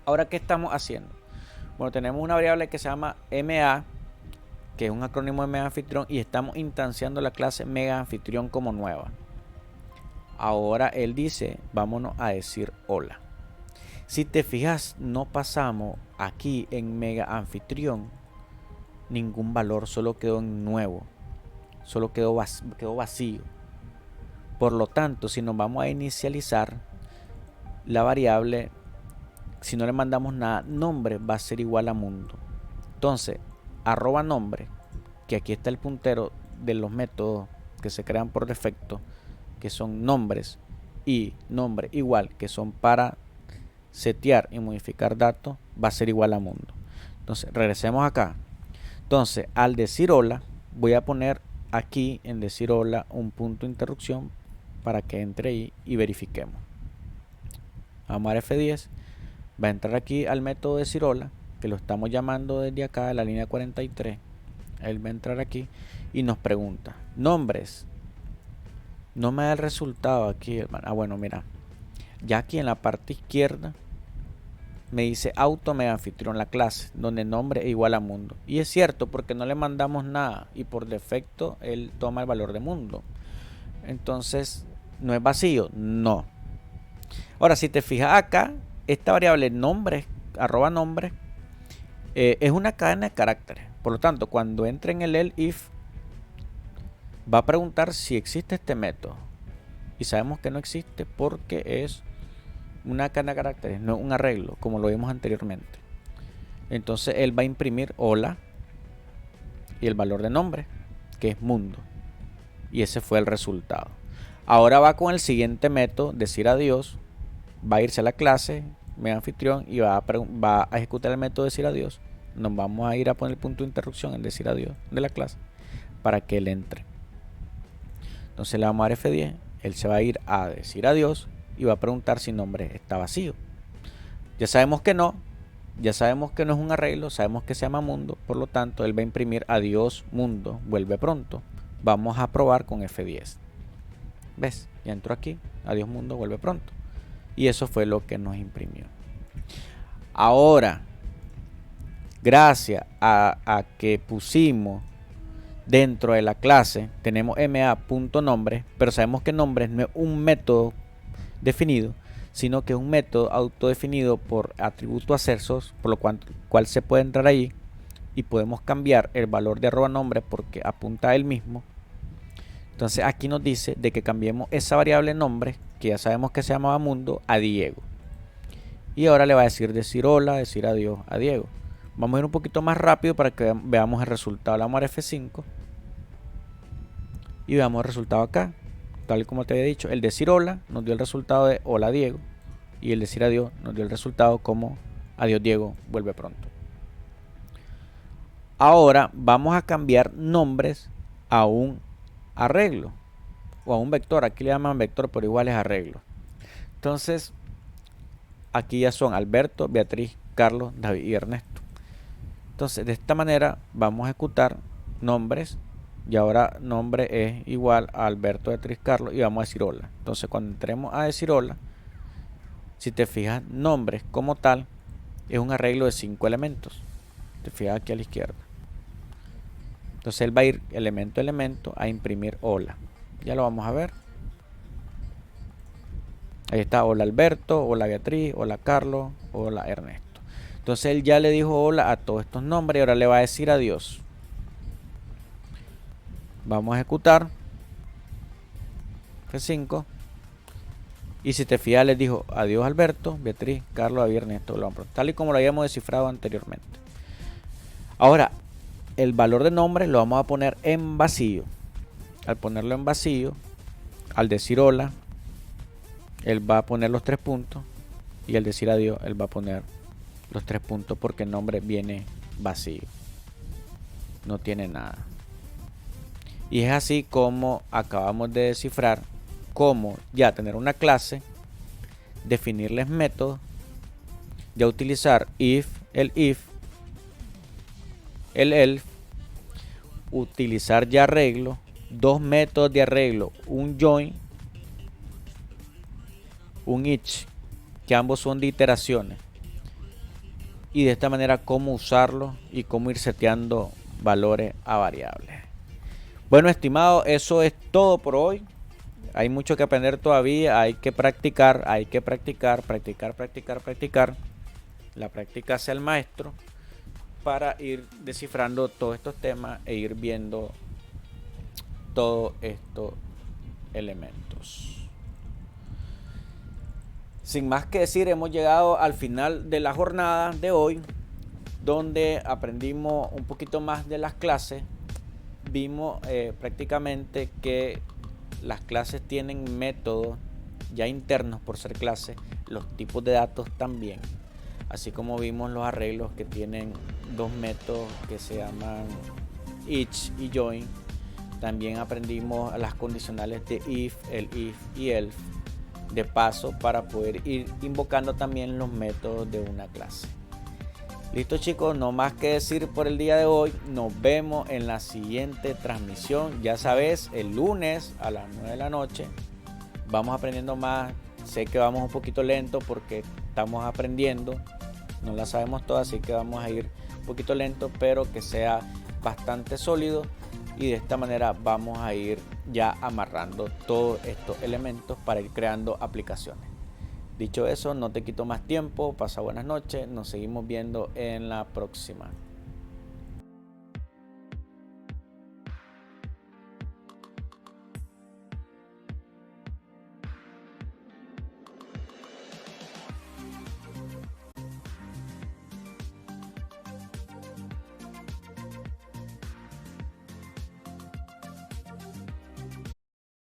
Ahora, ¿qué estamos haciendo? Bueno, tenemos una variable que se llama MA, que es un acrónimo de mega anfitrión, y estamos instanciando la clase mega anfitrión como nueva. Ahora él dice, vámonos a decir hola. Si te fijas, no pasamos aquí en mega anfitrión ningún valor, solo quedó en nuevo, solo quedó vacío. Por lo tanto, si nos vamos a inicializar la variable, si no le mandamos nada, nombre va a ser igual a mundo. Entonces, arroba nombre, que aquí está el puntero de los métodos que se crean por defecto, que son nombres, y nombre igual, que son para setear y modificar datos, va a ser igual a mundo. Entonces regresemos acá. Entonces al decir hola, voy a poner aquí en decir hola un punto de interrupción para que entre ahí y verifiquemos. Vamos a dar F10, va a entrar aquí al método decir hola, que lo estamos llamando desde acá de la línea 43. Él va a entrar aquí y nos pregunta nombres. No me da el resultado aquí, hermano. Bueno, mira, ya aquí en la parte izquierda me dice auto mega anfitrión, la clase, donde nombre es igual a mundo. Y es cierto, porque no le mandamos nada y por defecto él toma el valor de mundo. Entonces no es vacío, no. Ahora, si te fijas acá, esta variable nombre, @nombre, es una cadena de caracteres. Por lo tanto, cuando entre en el if, va a preguntar si existe este método. Y sabemos que no existe porque es una cadena de caracteres, no un arreglo, como lo vimos anteriormente. Entonces él va a imprimir hola y el valor de nombre, que es mundo. Y ese fue el resultado. Ahora va con el siguiente método, decir adiós. Va a irse a la clase, medio anfitrión, y va a ejecutar el método decir adiós. Nos vamos a ir a poner el punto de interrupción en decir adiós de la clase para que él entre. Entonces le vamos a dar F10. Él se va a ir a decir adiós y va a preguntar si nombre está vacío. Ya sabemos que no. Ya sabemos que no es un arreglo, sabemos que se llama mundo, por lo tanto él va a imprimir adiós mundo, vuelve pronto. Vamos a probar con F10. ¿Ves? Ya entró aquí, adiós mundo, vuelve pronto. Y eso fue lo que nos imprimió. Ahora, gracias a que pusimos dentro de la clase, tenemos ma.nombre, pero sabemos que nombre no es un método definido, sino que es un método autodefinido por atributo accesos, por lo cual se puede entrar ahí y podemos cambiar el valor de @nombre porque apunta a él mismo. Entonces aquí nos dice de que cambiemos esa variable nombre, que ya sabemos que se llamaba mundo, a Diego. Y ahora le va a decir hola, decir adiós a Diego. Vamos a ir un poquito más rápido para que veamos el resultado. Le vamos a dar F5 y veamos el resultado acá. Tal y como te había dicho, el decir hola nos dio el resultado de hola Diego, y el decir adiós nos dio el resultado como adiós Diego, vuelve pronto. Ahora vamos a cambiar nombres a un arreglo o a un vector. Aquí le llaman vector, pero igual es arreglo. Entonces aquí ya son Alberto, Beatriz, Carlos, David y Ernesto. Entonces de esta manera vamos a ejecutar nombres. Y ahora nombre es igual a Alberto, Beatriz, Carlos, y vamos a decir hola. Entonces cuando entremos a decir hola, si te fijas, nombres como tal es un arreglo de 5 elementos. Te fijas aquí a la izquierda. Entonces él va a ir elemento a elemento a imprimir hola. Ya lo vamos a ver. Ahí está, hola Alberto, hola Beatriz, hola Carlos, hola Ernesto. Entonces él ya le dijo hola a todos estos nombres y ahora le va a decir adiós. Vamos a ejecutar F5 y si te fijas les dijo adiós Alberto, Beatriz, Carlos, David, Ernesto, tal y como lo habíamos descifrado anteriormente. Ahora el valor de nombre lo vamos a poner en vacío. Al ponerlo en vacío, al decir hola, él va a poner los 3 puntos y al decir adiós él va a poner los 3 puntos porque el nombre viene vacío, no tiene nada. Y es así como acabamos de descifrar cómo ya tener una clase, definirles métodos, ya utilizar el if, el else, utilizar ya arreglo, 2 métodos de arreglo, un join, un each, que ambos son de iteraciones. Y de esta manera cómo usarlo y cómo ir seteando valores a variables. Bueno, estimado, eso es todo por hoy. Hay mucho que aprender todavía, hay que practicar, practicar. La práctica hace el maestro para ir descifrando todos estos temas e ir viendo todos estos elementos. Sin más que decir, hemos llegado al final de la jornada de hoy, donde aprendimos un poquito más de las clases. Vimos prácticamente que las clases tienen métodos ya internos por ser clases, los tipos de datos también, así como vimos los arreglos que tienen 2 métodos que se llaman each y join. También aprendimos las condicionales de if, el if y else, de paso para poder ir invocando también los métodos de una clase. Listo chicos, no más que decir por el día de hoy. Nos vemos en la siguiente transmisión. Ya sabes, el lunes a las 9 de la noche. Vamos aprendiendo más. Sé que vamos un poquito lento porque estamos aprendiendo. No la sabemos todas, así que vamos a ir un poquito lento, pero que sea bastante sólido. y de esta manera vamos a ir ya amarrando todos estos elementos para ir creando aplicaciones. Dicho eso, no te quito más tiempo, pasa buenas noches, nos seguimos viendo en la próxima.